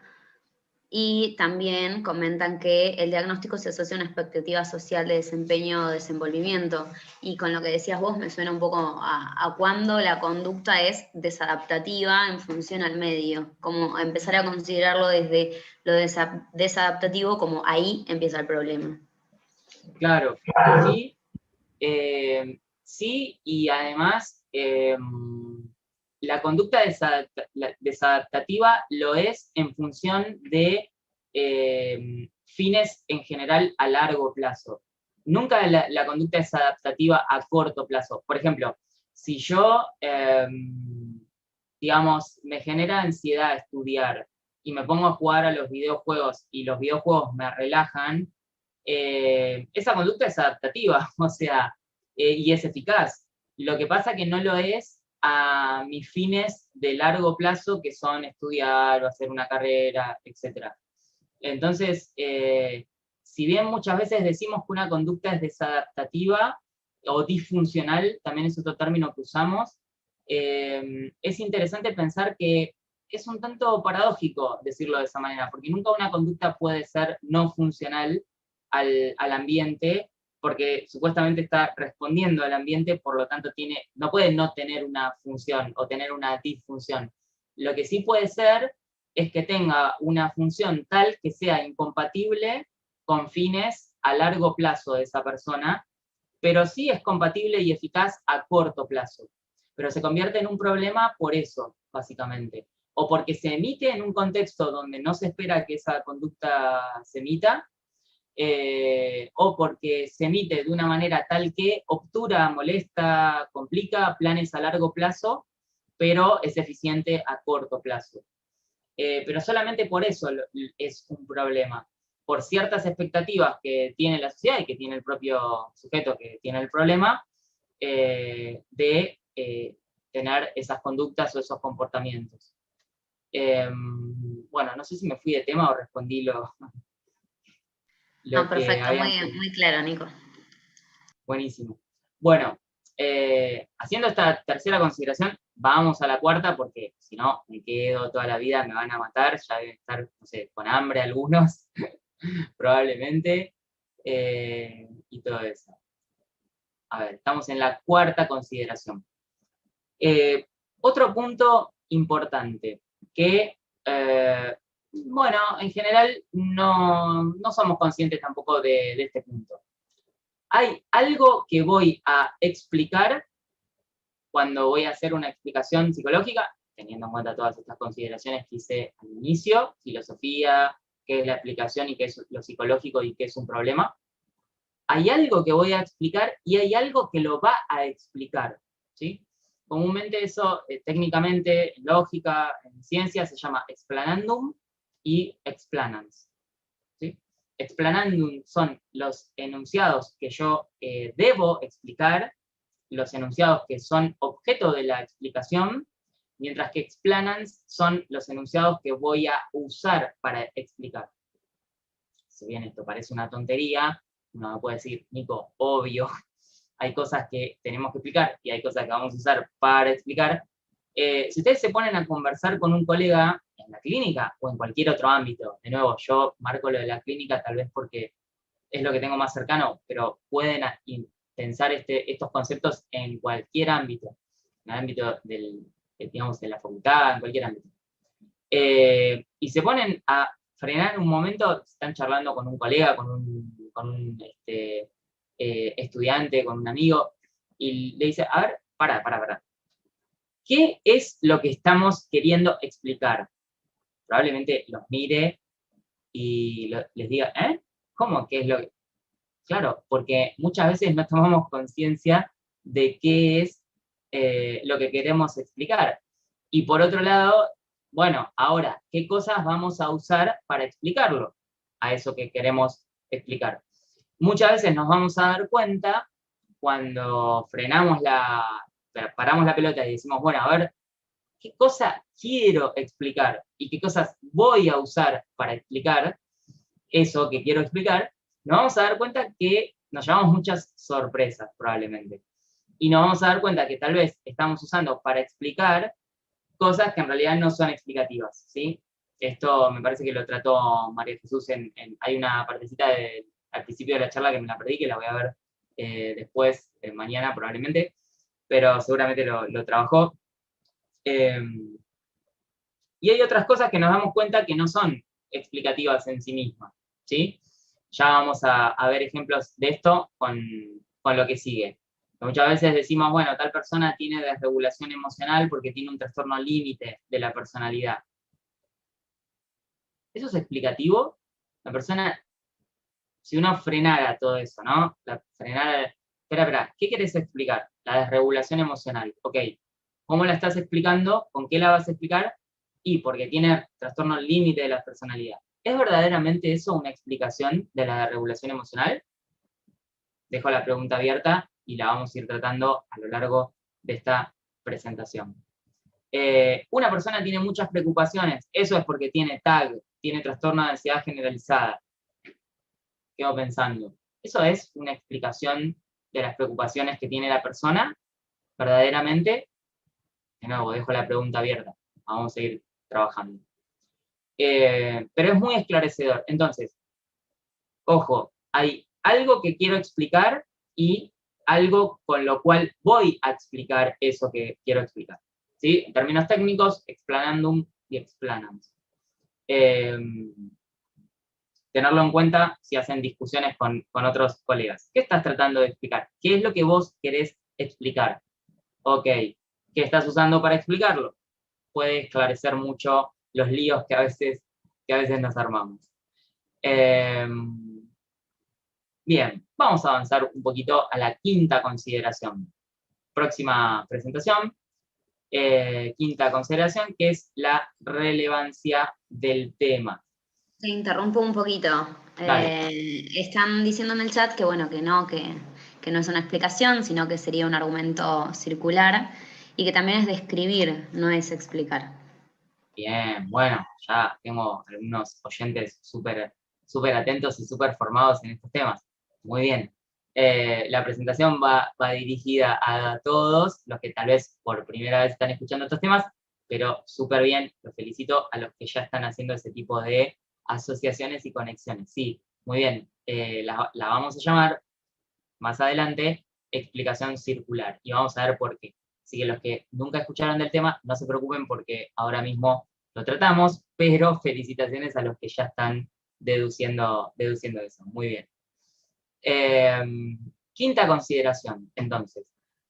Y también comentan que el diagnóstico se asocia a una expectativa social de desempeño o desenvolvimiento. Y con lo que decías vos me suena un poco a cuando la conducta es desadaptativa en función al medio, como empezar a considerarlo desde lo desadaptativo como ahí empieza el problema. Claro, sí, sí, y además la conducta desadaptativa lo es en función de fines en general a largo plazo. Nunca la conducta es adaptativa a corto plazo. Por ejemplo, si yo, digamos, me genera ansiedad estudiar y me pongo a jugar a los videojuegos y los videojuegos me relajan, esa conducta es adaptativa, o sea, y es eficaz. Lo que pasa que no lo es a mis fines de largo plazo, que son estudiar o hacer una carrera, etc. Entonces, si bien muchas veces decimos que una conducta es desadaptativa o disfuncional, también es otro término que usamos, es interesante pensar que es un tanto paradójico decirlo de esa manera, porque nunca una conducta puede ser no funcional al ambiente, porque supuestamente está respondiendo al ambiente, por lo tanto no puede no tener una función o tener una disfunción. Lo que sí puede ser es que tenga una función tal que sea incompatible con fines a largo plazo de esa persona, pero sí es compatible y eficaz a corto plazo. Pero se convierte en un problema por eso, básicamente. O porque se emite en un contexto donde no se espera que esa conducta se emita, o porque se emite de una manera tal que obtura, molesta, complica planes a largo plazo, pero es eficiente a corto plazo. Pero solamente por eso es un problema. Por ciertas expectativas que tiene la sociedad y que tiene el propio sujeto que tiene el problema, de tener esas conductas o esos comportamientos. Bueno, no sé si me fui de tema o respondí lo No, que perfecto, habían muy, preguntado. muy claro, Nico. Buenísimo. Bueno, haciendo esta tercera consideración, vamos a la cuarta, porque si no, me quedo toda la vida, me van a matar, ya deben estar, no sé, con hambre algunos, probablemente, y todo eso. A ver, estamos en la cuarta consideración. Otro punto importante, que, bueno, en general no somos conscientes tampoco de este punto. Hay algo que voy a explicar cuando voy a hacer una explicación psicológica, teniendo en cuenta todas estas consideraciones que hice al inicio, filosofía, qué es la explicación y qué es lo psicológico y qué es un problema. Hay algo que voy a explicar y hay algo que lo va a explicar, ¿sí? Comúnmente eso, técnicamente, en lógica, en ciencia, se llama explanandum y explanans, ¿sí? Explanandum son los enunciados que yo debo explicar, los enunciados que son objeto de la explicación, mientras que explanans son los enunciados que voy a usar para explicar. Si bien esto parece una tontería, uno puede decir, Nico, obvio, hay cosas que tenemos que explicar y hay cosas que vamos a usar para explicar. Si ustedes se ponen a conversar con un colega en la clínica o en cualquier otro ámbito, de nuevo, yo marco lo de la clínica tal vez porque es lo que tengo más cercano, pero pueden pensar estos conceptos en cualquier ámbito, en el ámbito digamos, de la facultad, en cualquier ámbito. Y se ponen a frenar un momento, están charlando con un colega, con un estudiante, con un amigo, y le dice, a ver, para. ¿Qué es lo que estamos queriendo explicar? Probablemente los mire y les diga, ¿eh? ¿Cómo? ¿Qué es lo que...? Claro, porque muchas veces no tomamos conciencia de qué es lo que queremos explicar. Y por otro lado, bueno, ahora, ¿qué cosas vamos a usar para explicarlo a eso que queremos explicar? Muchas veces nos vamos a dar cuenta cuando paramos la pelota y decimos, bueno, a ver, ¿qué cosa quiero explicar y qué cosas voy a usar para explicar eso que quiero explicar? nos vamos a dar cuenta que nos llevamos muchas sorpresas, probablemente. Y nos vamos a dar cuenta que tal vez estamos usando para explicar cosas que en realidad no son explicativas, ¿sí? Esto me parece que lo trató María Jesús hay una partecita al principio de la charla que me la perdí, que la voy a ver después, mañana probablemente, pero seguramente lo trabajó. Y hay otras cosas que nos damos cuenta que no son explicativas en sí mismas, ¿sí? Ya vamos a ver ejemplos de esto con lo que sigue. Muchas veces decimos, bueno, tal persona tiene desregulación emocional porque tiene un trastorno límite de la personalidad. ¿Eso es explicativo? La persona, si uno frenara todo eso, ¿no? Espera, ¿qué querés explicar? La desregulación emocional. Ok, ¿cómo la estás explicando? ¿Con qué la vas a explicar? Y porque tiene trastorno límite de la personalidad. ¿Es verdaderamente eso una explicación de la desregulación emocional? Dejo la pregunta abierta y la vamos a ir tratando a lo largo de esta presentación. Una persona tiene muchas preocupaciones, eso es porque tiene TAG, tiene trastorno de ansiedad generalizada. Quedo pensando, ¿eso es una explicación de las preocupaciones que tiene la persona? ¿Verdaderamente? De nuevo, dejo la pregunta abierta. Vamos a seguir trabajando. Pero es muy esclarecedor. Entonces, ojo, hay algo que quiero explicar y algo con lo cual voy a explicar eso que quiero explicar. ¿Sí? En términos técnicos, explanandum y explanans. Tenerlo en cuenta si hacen discusiones con otros colegas. ¿Qué estás tratando de explicar? ¿Qué es lo que vos querés explicar? Ok, ¿qué estás usando para explicarlo? Puede esclarecer mucho los líos que a veces nos armamos. Bien, vamos a avanzar un poquito a la quinta consideración. Próxima presentación. Quinta consideración, que es la relevancia del tema. Te interrumpo un poquito. Están diciendo en el chat que bueno, que no es una explicación, sino que sería un argumento circular y que también es describir, no es explicar. Bien, bueno, ya tengo algunos oyentes súper atentos y súper formados en estos temas. Muy bien. La presentación va dirigida a todos los que tal vez por primera vez están escuchando estos temas, pero súper bien, los felicito a los que ya están haciendo ese tipo de asociaciones y conexiones. Sí, muy bien. La vamos a llamar más adelante explicación circular y vamos a ver por qué. Así que los que nunca escucharon del tema, no se preocupen porque ahora mismo lo tratamos, pero felicitaciones a los que ya están deduciendo eso. Muy bien. Quinta consideración, entonces.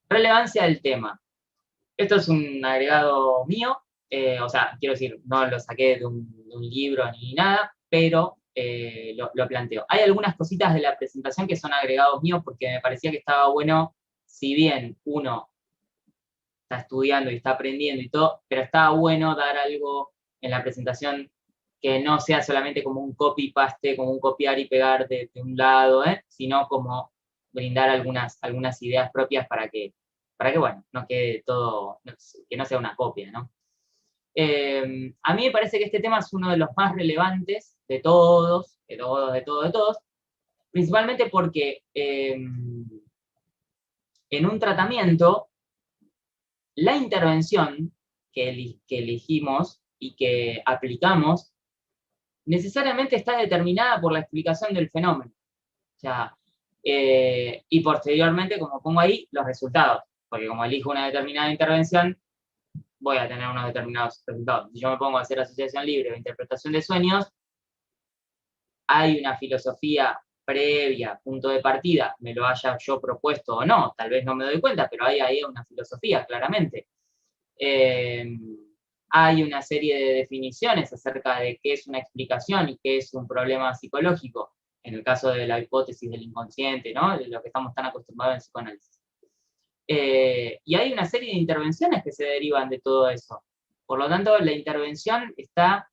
Relevancia del tema. Esto es un agregado mío, o sea, quiero decir, no lo saqué de un libro ni nada, pero lo planteo. Hay algunas cositas de la presentación que son agregados míos porque me parecía que estaba bueno, si bien uno está estudiando y está aprendiendo y todo, pero estaba bueno dar algo en la presentación que no sea solamente como un copy-paste, como un copiar y pegar de un lado, sino como brindar algunas ideas propias para que bueno, no quede todo, que no sea una copia, ¿no? A mí me parece que este tema es uno de los más relevantes de todos, principalmente porque en un tratamiento, la intervención que elegimos y que aplicamos necesariamente está determinada por la explicación del fenómeno. O sea, y posteriormente, como pongo ahí, los resultados. Porque como elijo una determinada intervención, voy a tener unos determinados resultados. Si yo me pongo a hacer asociación libre o interpretación de sueños, hay una filosofía previa, punto de partida, me lo haya yo propuesto o no, tal vez no me doy cuenta, pero hay ahí una filosofía, claramente. Hay una serie de definiciones acerca de qué es una explicación y qué es un problema psicológico, en el caso de la hipótesis del inconsciente, ¿no? De lo que estamos tan acostumbrados en psicoanálisis. Y hay una serie de intervenciones que se derivan de todo eso. Por lo tanto, la intervención está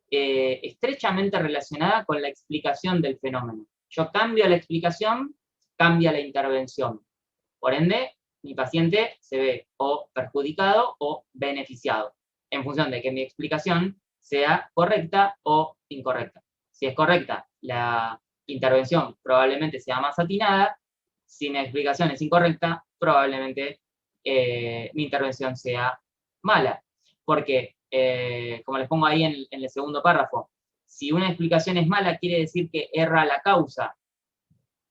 estrechamente relacionada con la explicación del fenómeno. Yo cambio la explicación, cambia la intervención. Por ende, mi paciente se ve o perjudicado o beneficiado, en función de que mi explicación sea correcta o incorrecta. Si es correcta, la intervención probablemente sea más atinada, si mi explicación es incorrecta, probablemente mi intervención sea mala. Porque, como les pongo ahí en el segundo párrafo, si una explicación es mala, quiere decir que erra la causa.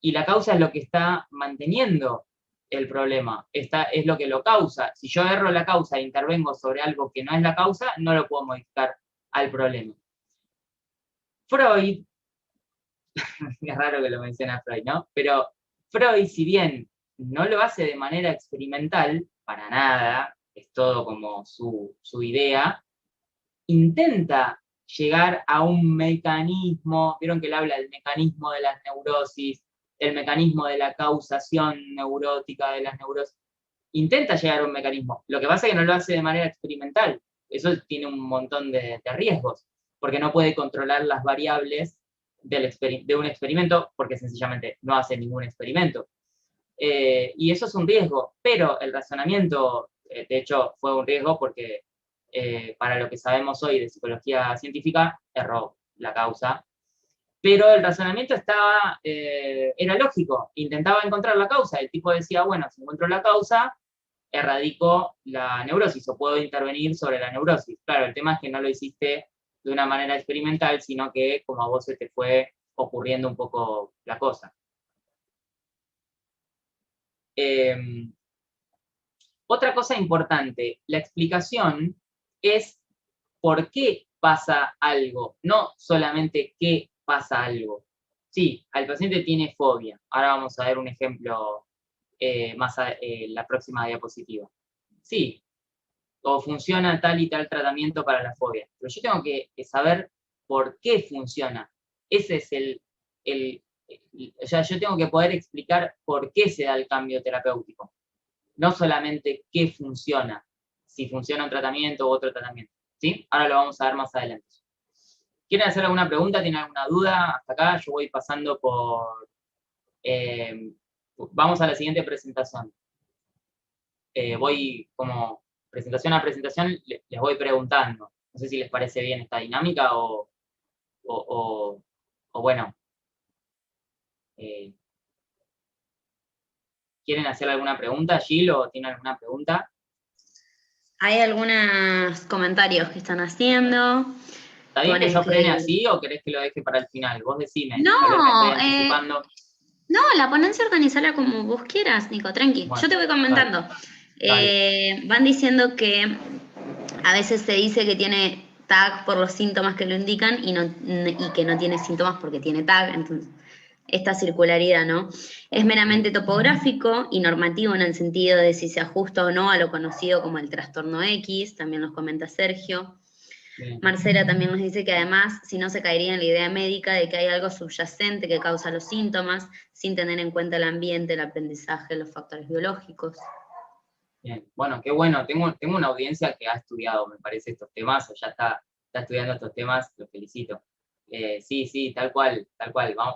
Y la causa es lo que está manteniendo el problema, es lo que lo causa. Si yo erro la causa e intervengo sobre algo que no es la causa, no lo puedo modificar al problema. Freud, es raro que lo menciona Freud, ¿no? Pero Freud, si bien no lo hace de manera experimental, para nada, es todo como su idea, intenta llegar a un mecanismo, vieron que él habla del mecanismo de las neurosis, el mecanismo de la causación neurótica de las neurosis, intenta llegar a un mecanismo. Lo que pasa es que no lo hace de manera experimental. Eso tiene un montón de riesgos, porque no puede controlar las variables de un experimento, porque sencillamente no hace ningún experimento. Y eso es un riesgo, pero el razonamiento, de hecho, fue un riesgo porque para lo que sabemos hoy de psicología científica, erró la causa. Pero el razonamiento era lógico, intentaba encontrar la causa. El tipo decía, bueno, si encuentro la causa, erradico la neurosis o puedo intervenir sobre la neurosis. Claro, el tema es que no lo hiciste de una manera experimental, sino que como a vos se te fue ocurriendo un poco la cosa. Otra cosa importante, la explicación es por qué pasa algo, no solamente qué pasa algo. Sí, el paciente tiene fobia. Ahora vamos a ver un ejemplo la próxima diapositiva. Sí, o funciona tal y tal tratamiento para la fobia, pero yo tengo que saber por qué funciona. Ese es o sea, yo tengo que poder explicar por qué se da el cambio terapéutico. No solamente qué funciona, si funciona un tratamiento u otro tratamiento. ¿Sí? Ahora lo vamos a ver más adelante. ¿Quieren hacer alguna pregunta? ¿Tienen alguna duda? Hasta acá yo voy pasando por... vamos a la siguiente presentación. Voy como presentación a presentación, les voy preguntando. No sé si les parece bien esta dinámica o bueno. ¿Quieren hacer alguna pregunta, Gil, o tienen alguna pregunta? Hay algunos comentarios que están haciendo. ¿Está bien que yo frene así o querés que lo deje para el final? Vos decime. No, tal vez me estoy anticipando. No, la ponencia organizala como vos quieras, Nico, tranqui. Bueno, yo te voy comentando. Van diciendo que a veces se dice que tiene tag por los síntomas que lo indican y que no tiene síntomas porque tiene tag. Entonces, esta circularidad, ¿no? Es meramente topográfico y normativo en el sentido de si se ajusta o no a lo conocido como el trastorno X, también nos comenta Sergio. Bien. Marcela también nos dice que además, si no se caería en la idea médica de que hay algo subyacente que causa los síntomas, sin tener en cuenta el ambiente, el aprendizaje, los factores biológicos. Bien, bueno, qué bueno. Tengo una audiencia que ha estudiado, me parece, estos temas, o ya está estudiando estos temas, los felicito. Sí, tal cual.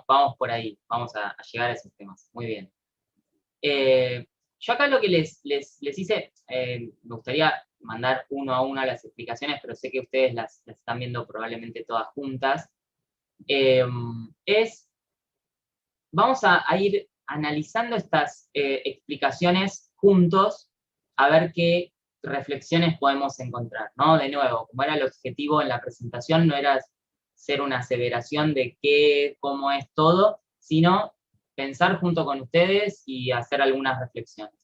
Vamos por ahí, vamos a llegar a esos temas. Muy bien. Yo acá lo que les hice, me gustaría mandar uno a uno las explicaciones, pero sé que ustedes las están viendo probablemente todas juntas. Vamos a ir analizando estas explicaciones juntos, a ver qué reflexiones podemos encontrar, ¿no? De nuevo, como era el objetivo en la presentación, no era ser una aseveración de qué, cómo es todo, sino pensar junto con ustedes y hacer algunas reflexiones.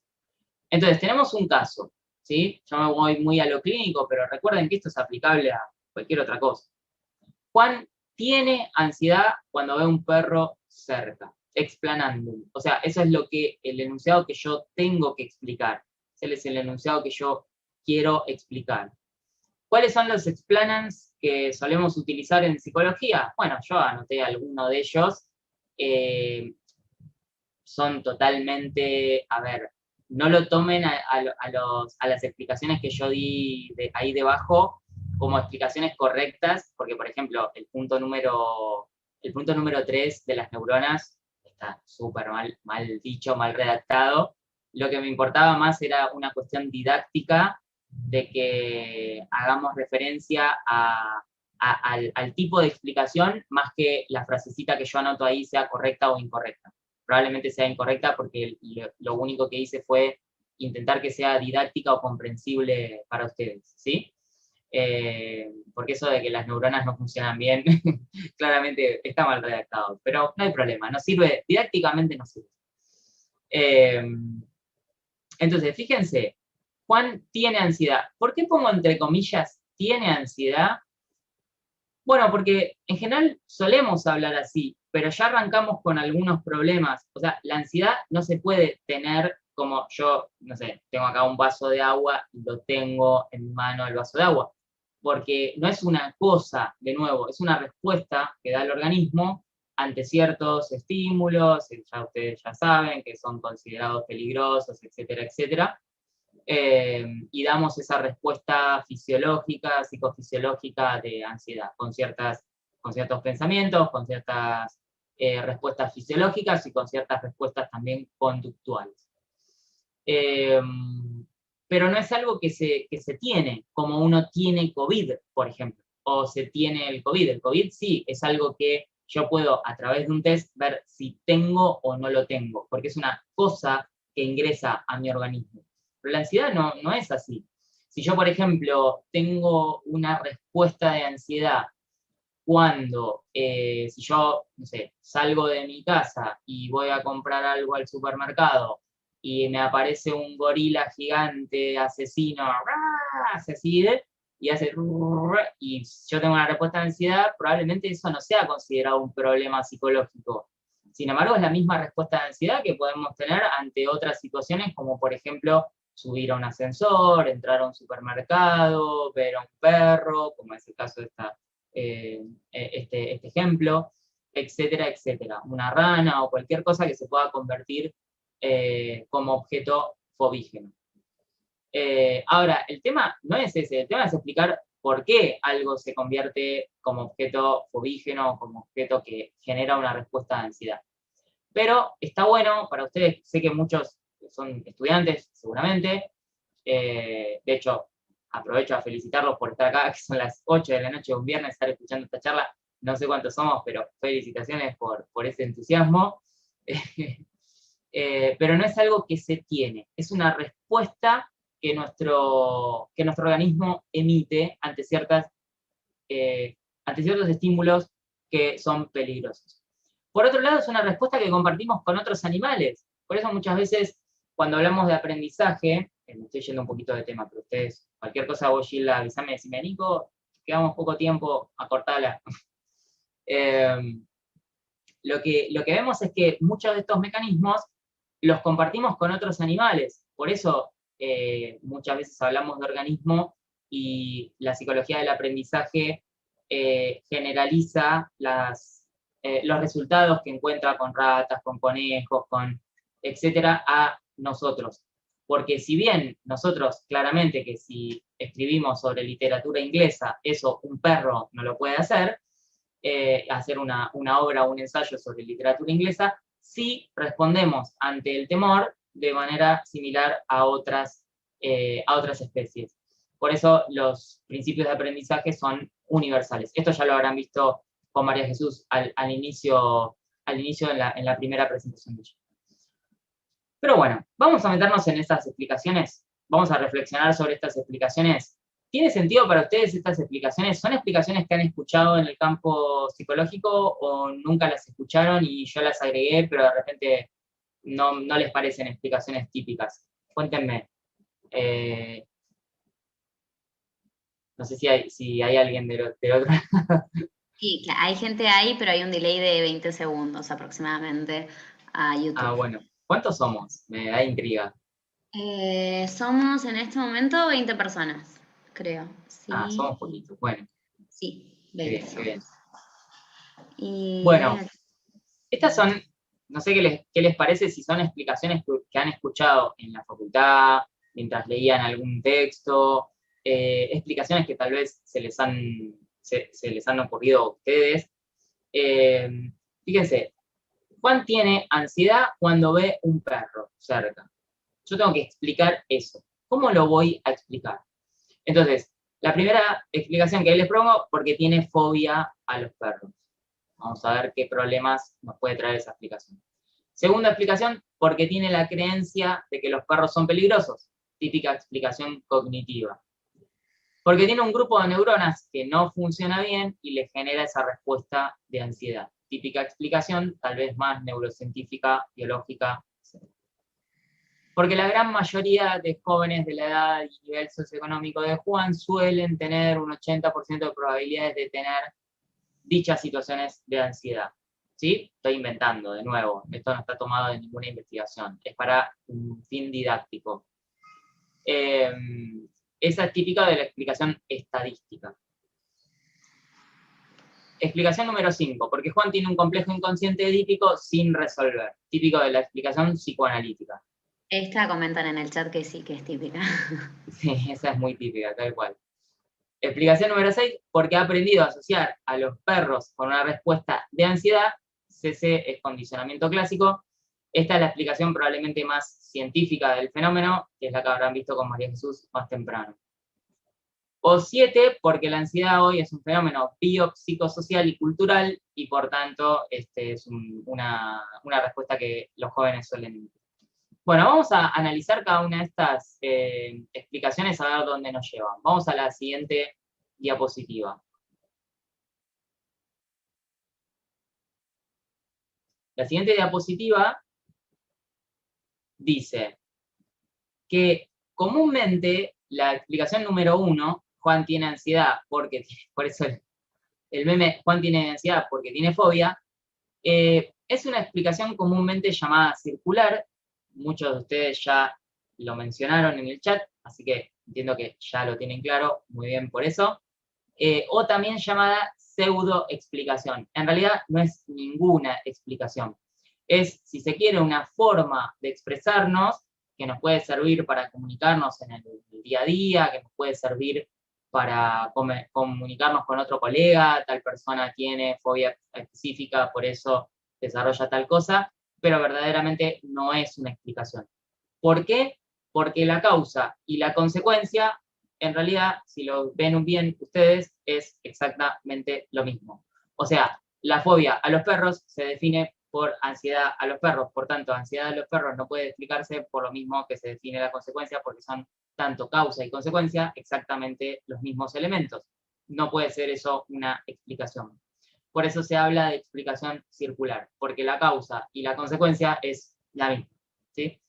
Entonces, tenemos un caso, ¿sí? Yo me voy muy a lo clínico, pero recuerden que esto es aplicable a cualquier otra cosa. Juan tiene ansiedad cuando ve un perro cerca, explanando. O sea, eso es el enunciado que yo tengo que explicar. Ese es el enunciado que yo quiero explicar. ¿Cuáles son los explanans que solemos utilizar en psicología? Bueno, yo anoté alguno de ellos. Son totalmente, a ver, no lo tomen a las explicaciones que yo di ahí debajo como explicaciones correctas, porque por ejemplo, el punto número 3 de las neuronas está súper mal dicho, mal redactado. Lo que me importaba más era una cuestión didáctica de que hagamos referencia a al tipo de explicación, más que la frasecita que yo anoto ahí sea correcta o incorrecta. Probablemente sea incorrecta porque lo único que hice fue intentar que sea didáctica o comprensible para ustedes, ¿sí? Porque eso de que las neuronas no funcionan bien, claramente está mal redactado, pero no hay problema, no sirve, didácticamente no sirve. Entonces, fíjense, Juan tiene ansiedad. ¿Por qué pongo entre comillas tiene ansiedad? Bueno, porque en general solemos hablar así, pero ya arrancamos con algunos problemas. O sea, la ansiedad no se puede tener como yo, no sé, tengo acá un vaso de agua y lo tengo en mi mano el vaso de agua. Porque no es una cosa, de nuevo, es una respuesta que da el organismo ante ciertos estímulos, ya ustedes ya saben que son considerados peligrosos, etcétera, etcétera. Y damos esa respuesta fisiológica, psicofisiológica de ansiedad, con ciertos pensamientos, con ciertas respuestas fisiológicas y con ciertas respuestas también conductuales. Pero no es algo que se tiene, como uno tiene COVID, por ejemplo, o se tiene el COVID. El COVID sí es algo que yo puedo a través de un test ver si tengo o no lo tengo, porque es una cosa que ingresa a mi organismo. Pero la ansiedad no es así. Si yo, por ejemplo, tengo una respuesta de ansiedad cuando, si yo, no sé, salgo de mi casa y voy a comprar algo al supermercado y me aparece un gorila gigante, asesino, hace así, y hace, y yo tengo una respuesta de ansiedad, probablemente eso no sea considerado un problema psicológico. Sin embargo, es la misma respuesta de ansiedad que podemos tener ante otras situaciones, como por ejemplo, subir a un ascensor, entrar a un supermercado, ver a un perro, como es el caso de este ejemplo, etcétera, etcétera. Una rana o cualquier cosa que se pueda convertir como objeto fobígeno. Ahora, el tema no es ese, el tema es explicar por qué algo se convierte como objeto fobígeno, como objeto que genera una respuesta de ansiedad. Pero está bueno para ustedes, sé que muchos son estudiantes, seguramente. De hecho, aprovecho a felicitarlos por estar acá, que son las 8 de la noche de un viernes, estar escuchando esta charla. No sé cuántos somos, pero felicitaciones por ese entusiasmo. Pero no es algo que se tiene, es una respuesta que nuestro organismo emite ante ciertos estímulos que son peligrosos. Por otro lado, es una respuesta que compartimos con otros animales. Por eso muchas veces, cuando hablamos de aprendizaje, me estoy yendo un poquito de tema, pero ustedes, cualquier cosa, vos, Gilda, avísame, decime, Nico, quedamos poco tiempo, acortala. Lo que vemos es que muchos de estos mecanismos los compartimos con otros animales. Por eso muchas veces hablamos de organismo y la psicología del aprendizaje generaliza los resultados que encuentra con ratas, con conejos, etcétera, a nosotros. Porque si bien nosotros claramente que si escribimos sobre literatura inglesa, eso un perro no lo puede hacer una obra o un ensayo sobre literatura inglesa, si respondemos ante el temor de manera similar a otras especies. Por eso los principios de aprendizaje son universales. Esto ya lo habrán visto con María Jesús al inicio en la primera presentación de ella. Pero bueno, vamos a meternos en estas explicaciones, vamos a reflexionar sobre estas explicaciones. ¿Tiene sentido para ustedes estas explicaciones? ¿Son explicaciones que han escuchado en el campo psicológico o nunca las escucharon y yo las agregué, pero de repente no les parecen explicaciones típicas? Cuéntenme. No sé si hay alguien del otro lado. Sí, hay gente ahí, pero hay un delay de 20 segundos aproximadamente a YouTube. Ah, bueno. ¿Cuántos somos? Me da intriga. Somos en este momento 20 personas, creo. Sí. Ah, somos poquitos. Bueno. Sí, 20. Qué bien. Y bueno, estas son, no sé qué les parece, si son explicaciones que han escuchado en la facultad, mientras leían algún texto, explicaciones que tal vez se les han ocurrido a ustedes. Fíjense, Juan tiene ansiedad cuando ve un perro cerca. Yo tengo que explicar eso. ¿Cómo lo voy a explicar? Entonces, La primera explicación que ahí les propongo, porque tiene fobia a los perros. Vamos a ver qué problemas nos puede traer esa explicación. Segunda explicación, porque tiene la creencia de que los perros son peligrosos. Típica explicación cognitiva. Porque tiene un grupo de neuronas que no funciona bien y le genera esa respuesta de ansiedad. Típica explicación, tal vez más neurocientífica, biológica, etc. Porque la gran mayoría de jóvenes de la edad y nivel socioeconómico de Juan suelen tener un 80% de probabilidades de tener dichas situaciones de ansiedad. ¿Sí? Estoy inventando, de nuevo, esto no está tomado de ninguna investigación, es para un fin didáctico. Esa es típica de la explicación estadística. Explicación número 5, porque Juan tiene un complejo inconsciente edípico sin resolver, típico de la explicación psicoanalítica. Esta comentan en el chat que sí, que es típica. Sí, esa es muy típica, tal cual. Explicación número 6, porque ha aprendido a asociar a los perros con una respuesta de ansiedad. Ese es condicionamiento clásico. Esta es la explicación probablemente más científica del fenómeno, que es la que habrán visto con María Jesús más temprano. O 7, porque la ansiedad hoy es un fenómeno biopsicosocial y cultural, y por tanto es una respuesta que los jóvenes suelen emitir. Bueno, vamos a analizar cada una de estas explicaciones a ver dónde nos llevan. Vamos a la siguiente diapositiva. La siguiente diapositiva dice que comúnmente la explicación número 1, Juan tiene ansiedad porque, por eso el meme, Juan tiene ansiedad porque tiene fobia, es una explicación comúnmente llamada circular. Muchos de ustedes ya lo mencionaron en el chat, así que entiendo que ya lo tienen claro, muy bien por eso. O también llamada pseudoexplicación. En realidad no es ninguna explicación. Es, si se quiere, una forma de expresarnos que nos puede servir para comunicarnos en el día a día, que nos puede servir para comunicarnos con otro colega, tal persona tiene fobia específica, por eso desarrolla tal cosa, pero verdaderamente no es una explicación. ¿Por qué? Porque la causa y la consecuencia, en realidad, si lo ven bien ustedes, es exactamente lo mismo. O sea, la fobia a los perros se define por ansiedad a los perros, por tanto, ansiedad a los perros no puede explicarse por lo mismo que se define la consecuencia, porque son tanto causa y consecuencia exactamente los mismos elementos. No puede ser eso una explicación. Por eso se habla de explicación circular, porque la causa y la consecuencia es la misma, ¿sí?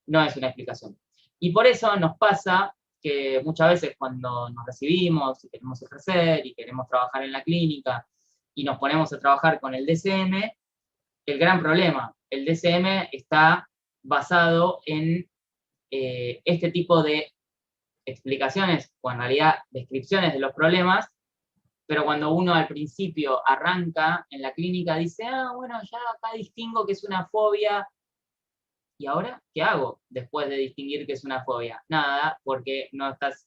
No es una explicación. Y por eso nos pasa que muchas veces cuando nos recibimos y queremos ejercer y queremos trabajar en la clínica y nos ponemos a trabajar con el DCM, el gran problema, el DCM está basado en este tipo de explicaciones, o en realidad descripciones de los problemas, pero cuando uno al principio arranca en la clínica dice, bueno, ya acá distingo que es una fobia, ¿y ahora qué hago después de distinguir que es una fobia? Nada, porque no estás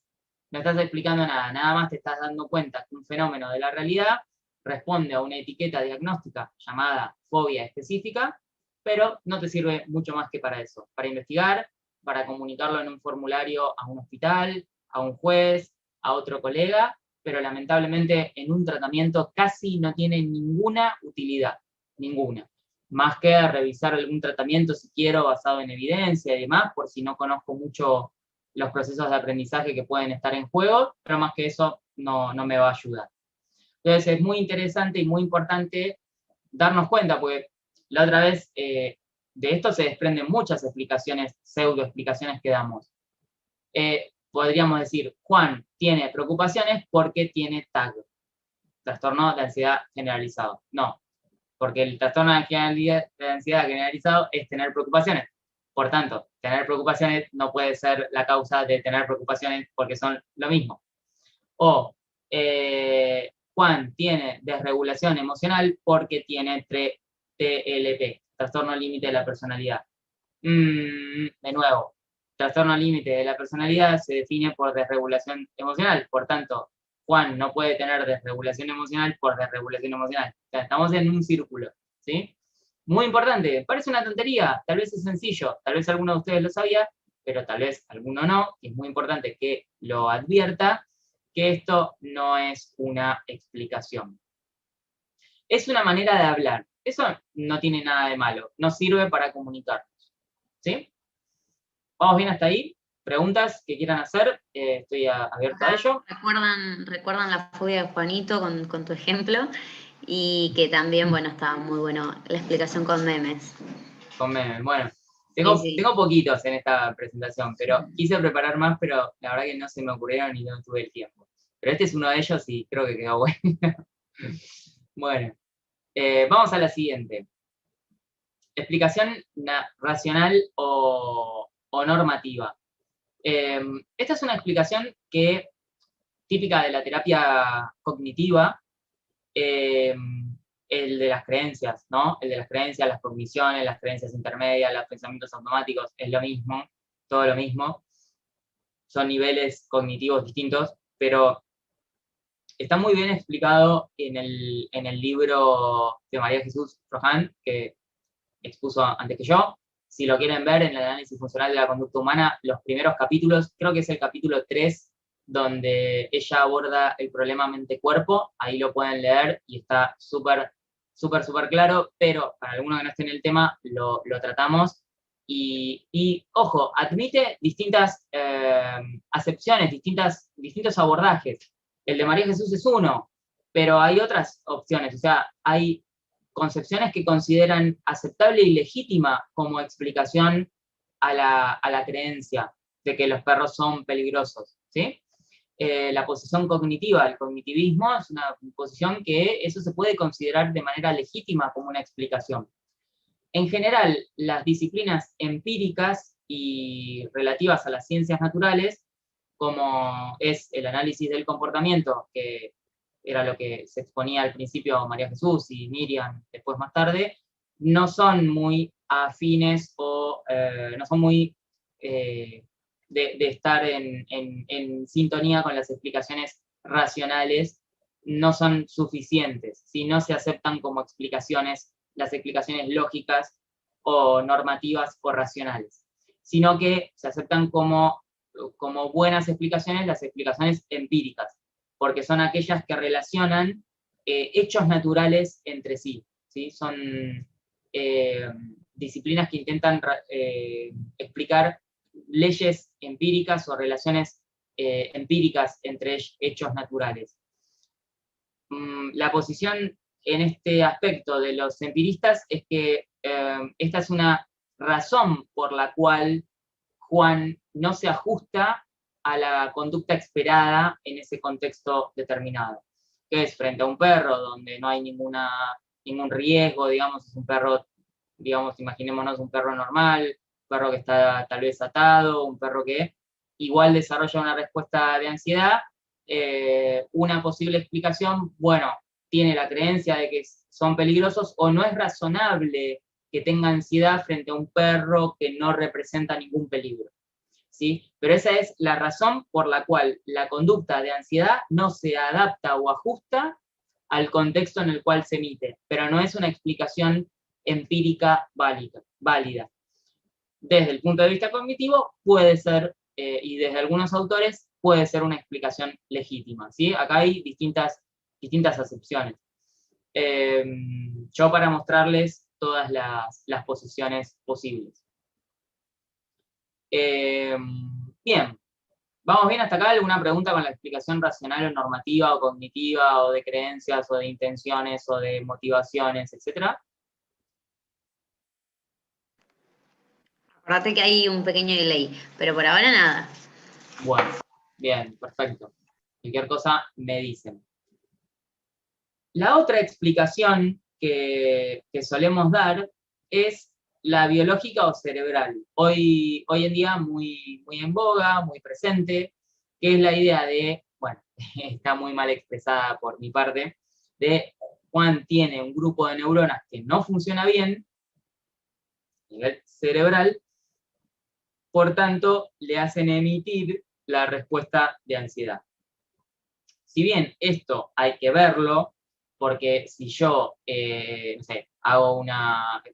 explicando nada, nada más te estás dando cuenta que un fenómeno de la realidad responde a una etiqueta diagnóstica llamada fobia específica, pero no te sirve mucho más que para eso, para investigar, para comunicarlo en un formulario a un hospital, a un juez, a otro colega, pero lamentablemente en un tratamiento casi no tiene ninguna utilidad, ninguna. Más que revisar algún tratamiento si quiero basado en evidencia y demás, por si no conozco mucho los procesos de aprendizaje que pueden estar en juego, pero más que eso no me va a ayudar. Entonces es muy interesante y muy importante darnos cuenta, porque la otra vez de esto se desprenden muchas explicaciones, pseudo explicaciones que damos. Podríamos decir, Juan tiene preocupaciones porque tiene TAG, trastorno de ansiedad generalizado. No, porque el trastorno de ansiedad generalizado es tener preocupaciones. Por tanto, tener preocupaciones no puede ser la causa de tener preocupaciones porque son lo mismo. O Juan tiene desregulación emocional porque tiene TLP, trastorno límite de la personalidad. De nuevo, trastorno límite de la personalidad se define por desregulación emocional. Por tanto, Juan no puede tener desregulación emocional por desregulación emocional. O sea, estamos en un círculo, ¿sí? Muy importante, parece una tontería, tal vez es sencillo, tal vez alguno de ustedes lo sabía, pero tal vez alguno no, y es muy importante que lo advierta, que esto no es una explicación. Es una manera de hablar. Eso no tiene nada de malo. Nos sirve para comunicarnos. ¿Sí? ¿Vamos bien hasta ahí? ¿Preguntas que quieran hacer? Estoy abierto a ello. Recuerdan la fobia de Juanito con tu ejemplo, y que también, bueno, estaba muy bueno la explicación con memes. Con memes. Bueno, Sí. tengo poquitos en esta presentación, pero quise preparar más, pero la verdad que no se me ocurrieron y no tuve el tiempo. Pero este es uno de ellos y creo que quedó bueno. Bueno, vamos a la siguiente. Explicación racional o normativa. Esta es una explicación típica de la terapia cognitiva, el de las creencias, ¿no? El de las creencias, las cogniciones, las creencias intermedias, los pensamientos automáticos, es lo mismo, todo lo mismo. Son niveles cognitivos distintos, pero está muy bien explicado en el libro de María Jesús Rojan, que expuso antes que yo. Si lo quieren ver en el análisis funcional de la conducta humana, los primeros capítulos, creo que es el capítulo 3, donde ella aborda el problema mente-cuerpo, ahí lo pueden leer y está súper claro, pero para alguno que no esté en el tema, lo tratamos. Y ojo, admite distintas acepciones, distintos abordajes. El de María Jesús es uno, pero hay otras opciones, o sea, hay concepciones que consideran aceptable y legítima como explicación a la creencia de que los perros son peligrosos, ¿sí? La posición cognitiva, el cognitivismo, es una posición que eso se puede considerar de manera legítima como una explicación. En general, las disciplinas empíricas y relativas a las ciencias naturales, como es el análisis del comportamiento, que era lo que se exponía al principio María Jesús y Miriam después más tarde, no son muy afines o no son muy de estar en sintonía con las explicaciones racionales, no son suficientes, si no se aceptan como explicaciones las explicaciones lógicas o normativas o racionales, sino que se aceptan como buenas explicaciones las explicaciones empíricas, porque son aquellas que relacionan hechos naturales entre sí, ¿sí? Son disciplinas que intentan explicar leyes empíricas o relaciones empíricas entre hechos naturales. La posición en este aspecto de los empiristas es que esta es una razón por la cual Juan no se ajusta a la conducta esperada en ese contexto determinado, que es frente a un perro donde no hay ningún riesgo, digamos, es un perro, digamos, imaginémonos un perro normal, un perro que está tal vez atado, un perro que igual desarrolla una respuesta de ansiedad. Una posible explicación, bueno, tiene la creencia de que son peligrosos o no es razonable que tenga ansiedad frente a un perro que no representa ningún peligro, ¿sí? Pero esa es la razón por la cual la conducta de ansiedad no se adapta o ajusta al contexto en el cual se emite, pero no es una explicación empírica válida. Desde el punto de vista cognitivo puede ser, y desde algunos autores, puede ser una explicación legítima, ¿sí? Acá hay distintas acepciones. Yo para mostrarles todas las posiciones posibles. Bien, ¿vamos bien hasta acá? ¿Alguna pregunta con la explicación racional o normativa o cognitiva o de creencias o de intenciones o de motivaciones, etcétera? Acordate que hay un pequeño delay, pero por ahora nada. Bueno, bien, perfecto. Cualquier cosa me dicen. La otra explicación que solemos dar es la biológica o cerebral. Hoy en día muy en boga, muy presente, que es la idea de, bueno, está muy mal expresada por mi parte, de Juan tiene un grupo de neuronas que no funciona bien a nivel cerebral, por tanto, le hacen emitir la respuesta de ansiedad. Si bien esto hay que verlo, porque si yo, no sé,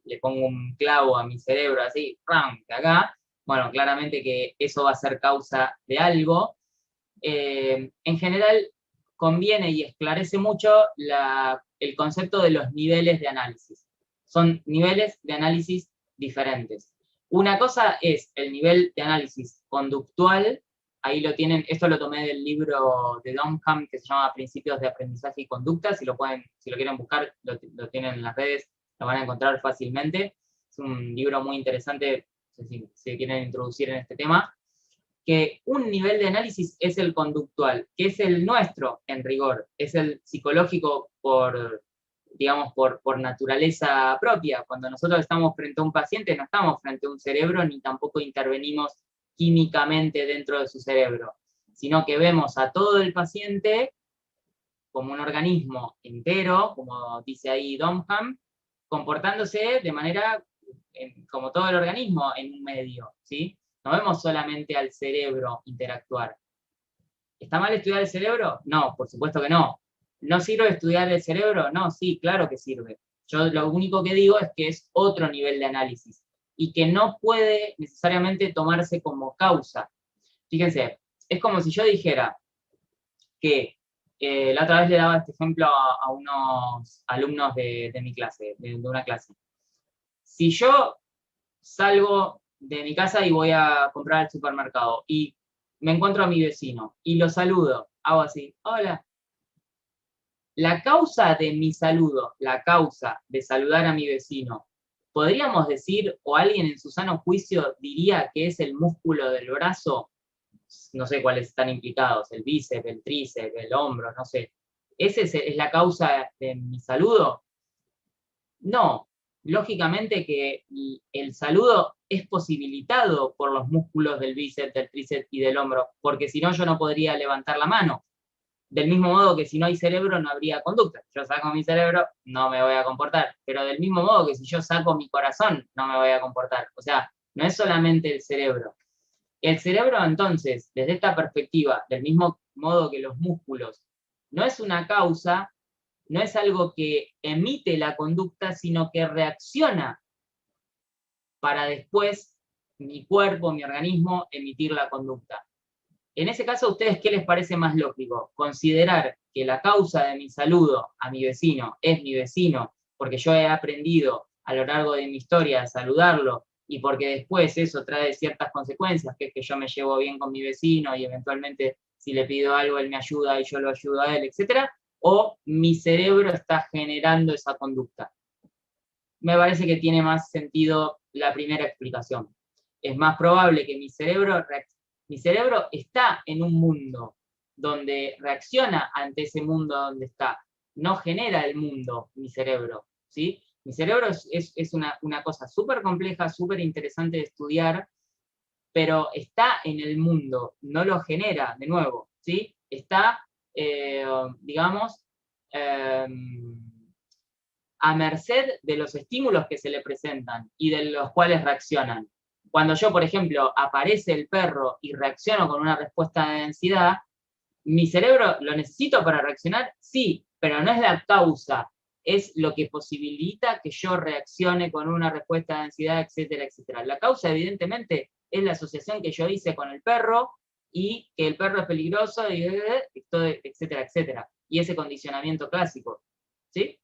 le pongo un clavo a mi cerebro así, ¡pam!, de acá, bueno, claramente que eso va a ser causa de algo, en general conviene y esclarece mucho el concepto de los niveles de análisis. Son niveles de análisis diferentes. Una cosa es el nivel de análisis conductual, ahí lo tienen, esto lo tomé del libro de Dunham que se llama Principios de Aprendizaje y Conducta, si lo quieren buscar, lo tienen en las redes, lo van a encontrar fácilmente. Es un libro muy interesante, no sé si se quieren introducir en este tema, que un nivel de análisis es el conductual, que es el nuestro en rigor, es el psicológico digamos, por naturaleza propia. Cuando nosotros estamos frente a un paciente, no estamos frente a un cerebro, ni tampoco intervenimos químicamente dentro de su cerebro, sino que vemos a todo el paciente como un organismo entero, como dice ahí Dunham, comportándose de manera, como todo el organismo, en un medio, ¿sí? No vemos solamente al cerebro interactuar. ¿Está mal estudiar el cerebro? No, por supuesto que no. ¿No sirve estudiar el cerebro? No, sí, claro que sirve. Yo lo único que digo es que es otro nivel de análisis y que no puede necesariamente tomarse como causa. Fíjense, es como si yo dijera que la otra vez le daba este ejemplo a unos alumnos de mi clase, de una clase. Si yo salgo de mi casa y voy a comprar al supermercado y me encuentro a mi vecino y lo saludo, hago así, hola. La causa de mi saludo, la causa de saludar a mi vecino, podríamos decir, o alguien en su sano juicio diría que es el músculo del brazo, no sé cuáles están implicados, el bíceps, el tríceps, el hombro, no sé. ¿Esa es la causa de mi saludo? No, lógicamente que el saludo es posibilitado por los músculos del bíceps, del tríceps y del hombro, porque si no yo no podría levantar la mano. Del mismo modo que si no hay cerebro no habría conducta. Yo saco mi cerebro, no me voy a comportar. Pero del mismo modo que si yo saco mi corazón, no me voy a comportar. O sea, no es solamente el cerebro. El cerebro entonces, desde esta perspectiva, del mismo modo que los músculos, no es una causa, no es algo que emite la conducta, sino que reacciona para después mi cuerpo, mi organismo, emitir la conducta. En ese caso, ¿a ustedes qué les parece más lógico? ¿Considerar que la causa de mi saludo a mi vecino es mi vecino, porque yo he aprendido a lo largo de mi historia a saludarlo, y porque después eso trae ciertas consecuencias, que es que yo me llevo bien con mi vecino, y eventualmente si le pido algo, él me ayuda y yo lo ayudo a él, etc.? ¿O mi cerebro está generando esa conducta? Me parece que tiene más sentido la primera explicación. Es más probable que mi cerebro está en un mundo donde reacciona ante ese mundo donde está. No genera el mundo, mi cerebro, ¿sí? Mi cerebro es una cosa súper compleja, súper interesante de estudiar, pero está en el mundo, no lo genera, de nuevo, ¿sí? Está, digamos, a merced de los estímulos que se le presentan y de los cuales reaccionan. Cuando yo, por ejemplo, aparece el perro y reacciono con una respuesta de densidad, ¿mi cerebro lo necesito para reaccionar? Sí, pero no es la causa, es lo que posibilita que yo reaccione con una respuesta de densidad, etcétera, etcétera. La causa, evidentemente, es la asociación que yo hice con el perro y que el perro es peligroso, y etcétera, etcétera. Y ese condicionamiento clásico, ¿sí?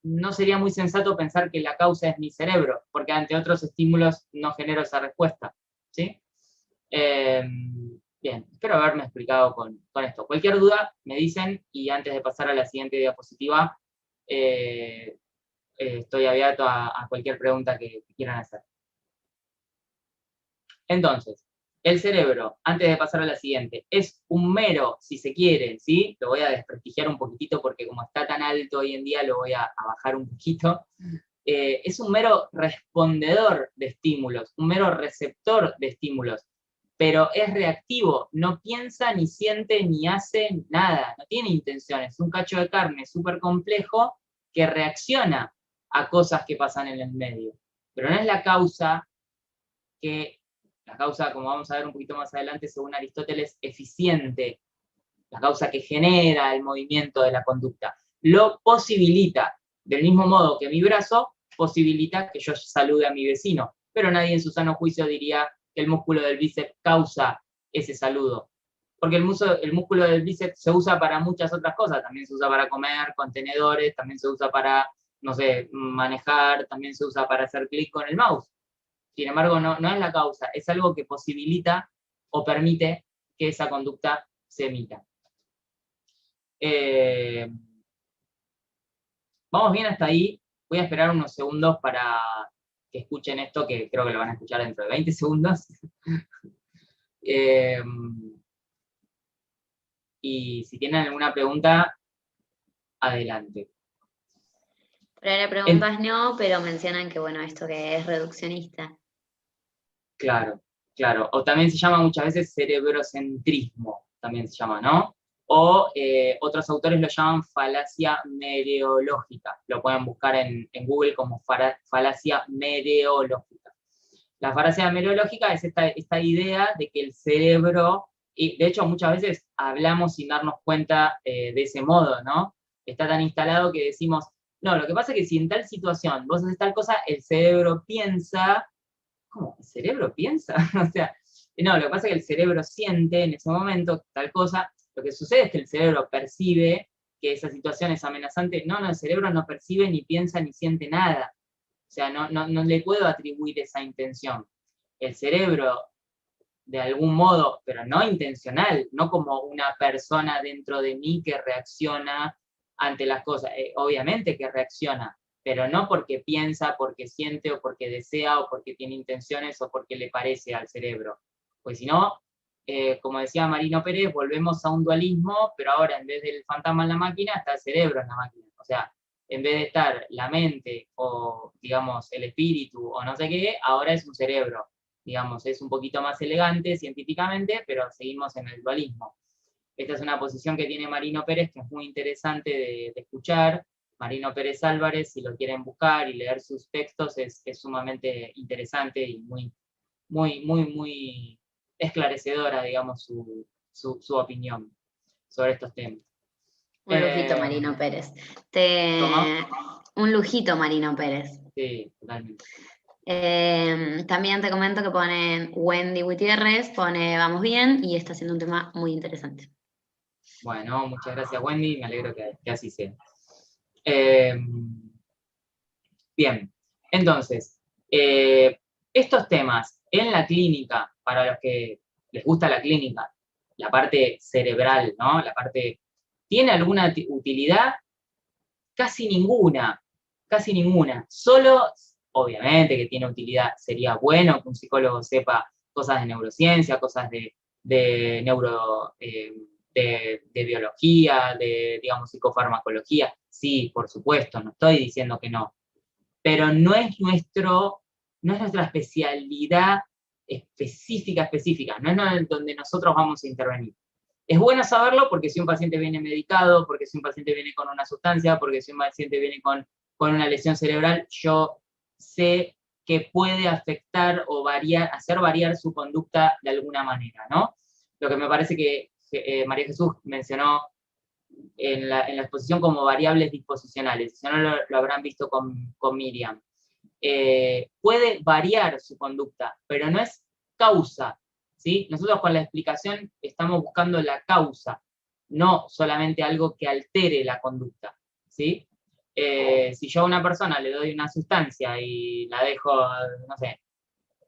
No sería muy sensato pensar que la causa es mi cerebro, porque ante otros estímulos no genero esa respuesta, ¿sí? Bien, espero haberme explicado con esto. Cualquier duda me dicen, y antes de pasar a la siguiente diapositiva, estoy abierto a cualquier pregunta que quieran hacer. Entonces, el cerebro, antes de pasar a la siguiente, es un mero, si se quiere, ¿sí? Lo voy a desprestigiar un poquitito porque como está tan alto hoy en día lo voy a bajar un poquito. Es un mero respondedor de estímulos, un mero receptor de estímulos, pero es reactivo, no piensa, ni siente, ni hace nada, no tiene intenciones, es un cacho de carne súper complejo que reacciona a cosas que pasan en el medio, pero no es la causa como vamos a ver un poquito más adelante, según Aristóteles, eficiente, la causa que genera el movimiento de la conducta. Lo posibilita, del mismo modo que mi brazo posibilita que yo salude a mi vecino, pero nadie en su sano juicio diría que el músculo del bíceps causa ese saludo. Porque el músculo del bíceps se usa para muchas otras cosas, también se usa para comer, contenedores, también se usa para, no sé, manejar, también se usa para hacer clic con el mouse. Sin embargo, no es la causa, es algo que posibilita o permite que esa conducta se emita. Vamos bien hasta ahí. Voy a esperar unos segundos para que escuchen esto, que creo que lo van a escuchar dentro de 20 segundos. Y si tienen alguna pregunta, adelante. Por ahora preguntas no, pero mencionan que, bueno, esto que es reduccionista. Claro, claro. O también se llama muchas veces cerebrocentrismo, también se llama, ¿no? O otros autores lo llaman falacia mereológica. Lo pueden buscar en Google como falacia mereológica. La falacia mereológica es esta idea de que el cerebro, y de hecho muchas veces hablamos sin darnos cuenta de ese modo, ¿no? Está tan instalado que decimos, no, lo que pasa es que si en tal situación vos haces tal cosa, el cerebro piensa. ¿Cómo? ¿El cerebro piensa? O sea, no, lo que pasa es que el cerebro siente en ese momento tal cosa. Lo que sucede es que el cerebro percibe que esa situación es amenazante. No, el cerebro no percibe, ni piensa, ni siente nada. O sea, no le puedo atribuir esa intención. El cerebro, de algún modo, pero no intencional, no como una persona dentro de mí que reacciona ante las cosas. Obviamente que reacciona, pero no porque piensa, porque siente, o porque desea, o porque tiene intenciones, o porque le parece al cerebro. Pues si no, como decía Marino Pérez, volvemos a un dualismo, pero ahora en vez del fantasma en la máquina, está el cerebro en la máquina. O sea, en vez de estar la mente, o digamos el espíritu, o no sé qué, ahora es un cerebro. Digamos, es un poquito más elegante científicamente, pero seguimos en el dualismo. Esta es una posición que tiene Marino Pérez, que es muy interesante de escuchar. Marino Pérez Álvarez, si lo quieren buscar y leer sus textos, es sumamente interesante y muy esclarecedora, digamos, su opinión sobre estos temas. Un lujito, Marino Pérez. ¿Cómo? Un lujito, Marino Pérez. Sí, totalmente. También te comento que ponen Wendy Gutiérrez, pone Vamos Bien, y está haciendo un tema muy interesante. Bueno, muchas gracias, Wendy, me alegro que así sea. Bien, entonces, estos temas en la clínica, para los que les gusta la clínica, la parte cerebral, ¿no? La parte, ¿tiene alguna utilidad? Casi ninguna, casi ninguna. Solo, obviamente que tiene utilidad, sería bueno que un psicólogo sepa cosas de neurociencia, cosas de neuro, de biología, de, digamos, psicofarmacología. Sí, por supuesto, no estoy diciendo que no. Pero no es nuestra especialidad específica, no es donde nosotros vamos a intervenir. Es bueno saberlo porque si un paciente viene medicado, porque si un paciente viene con una sustancia, porque si un paciente viene con una lesión cerebral, yo sé que puede afectar o hacer variar su conducta de alguna manera, ¿no? Lo que me parece que María Jesús mencionó en la exposición como variables disposicionales, si no lo habrán visto con Miriam. Puede variar su conducta, pero no es causa, ¿sí? Nosotros con la explicación estamos buscando la causa, no solamente algo que altere la conducta, ¿sí? Si yo a una persona le doy una sustancia y la dejo, no sé,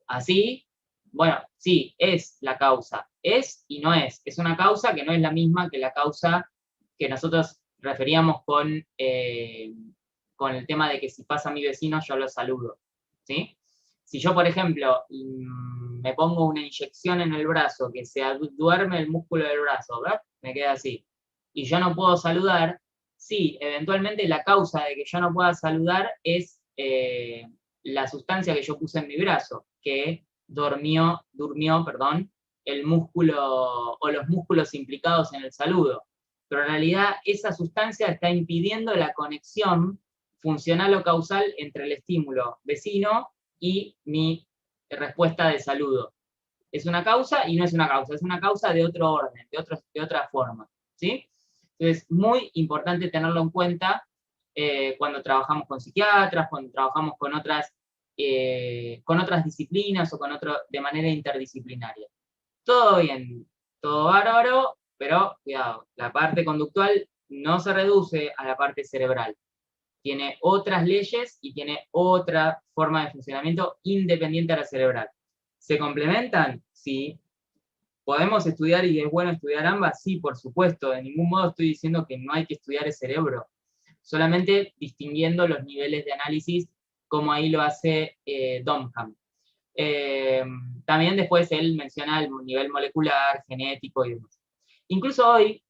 así, bueno, sí, es la causa, es y no es. Es una causa que no es la misma que la causa que nosotros referíamos con el tema de que si pasa a mi vecino yo lo saludo, ¿sí? Si yo, por ejemplo, me pongo una inyección en el brazo, que se duerme el músculo del brazo, ¿verdad? Me queda así, y yo no puedo saludar, sí, eventualmente la causa de que yo no pueda saludar es la sustancia que yo puse en mi brazo, que durmió, el músculo o los músculos implicados en el saludo. Pero en realidad esa sustancia está impidiendo la conexión funcional o causal entre el estímulo vecino y mi respuesta de saludo. Es una causa y no es una causa de otro orden, de otra forma, ¿sí? Entonces, muy importante tenerlo en cuenta cuando trabajamos con psiquiatras, cuando trabajamos con otras disciplinas o de manera interdisciplinaria. Todo bien, todo bárbaro, pero cuidado, la parte conductual no se reduce a la parte cerebral. Tiene otras leyes y tiene otra forma de funcionamiento independiente a la cerebral. ¿Se complementan? Sí. ¿Podemos estudiar y es bueno estudiar ambas? Sí, por supuesto. De ningún modo estoy diciendo que no hay que estudiar el cerebro. Solamente distinguiendo los niveles de análisis, como ahí lo hace Domham. También después él menciona el nivel molecular, genético y demás. Incluso hoy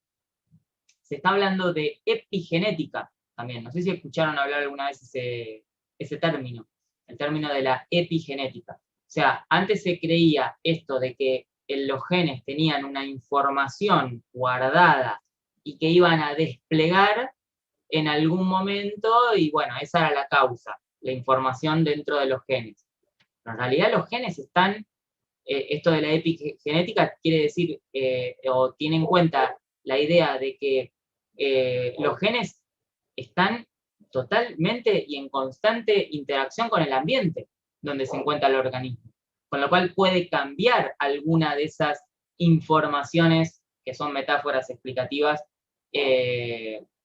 se está hablando de epigenética también. No sé si escucharon hablar alguna vez ese término, el término de la epigenética. O sea, antes se creía esto de que los genes tenían una información guardada y que iban a desplegar en algún momento, y bueno, esa era la causa, la información dentro de los genes. Pero en realidad los genes están, esto de la epigenética quiere decir, o tiene en cuenta la idea de que los genes están totalmente y en constante interacción con el ambiente donde se encuentra el organismo, con lo cual puede cambiar alguna de esas informaciones que son metáforas explicativas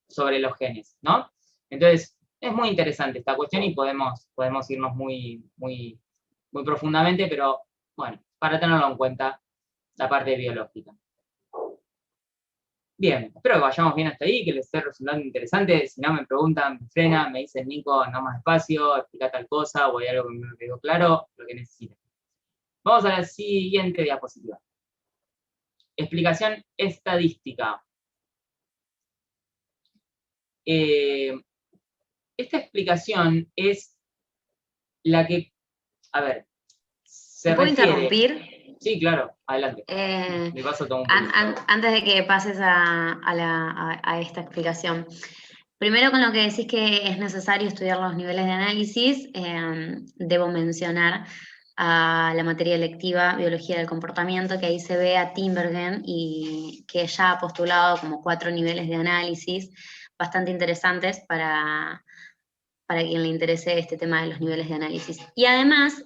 sobre los genes, ¿no? Entonces, es muy interesante esta cuestión y podemos irnos muy profundamente, pero bueno, para tenerlo en cuenta, la parte biológica. Bien, espero que vayamos bien hasta ahí, que les esté resultando interesante. Si no me preguntan, me frenan, me dicen, Nico, no más despacio, explica tal cosa, o hay algo que no me quedó claro, lo que necesiten. Vamos a la siguiente diapositiva. Explicación estadística. Esta explicación es la que, a ver, se ¿Puedo refiere... interrumpir? Sí, claro, adelante. Me paso todo un antes de que pases a esta explicación. Primero, con lo que decís que es necesario estudiar los niveles de análisis, debo mencionar a la materia electiva Biología del Comportamiento, que ahí se ve a Tinbergen y que ya ha postulado como 4 niveles de análisis bastante interesantes para quien le interese este tema de los niveles de análisis. Y además,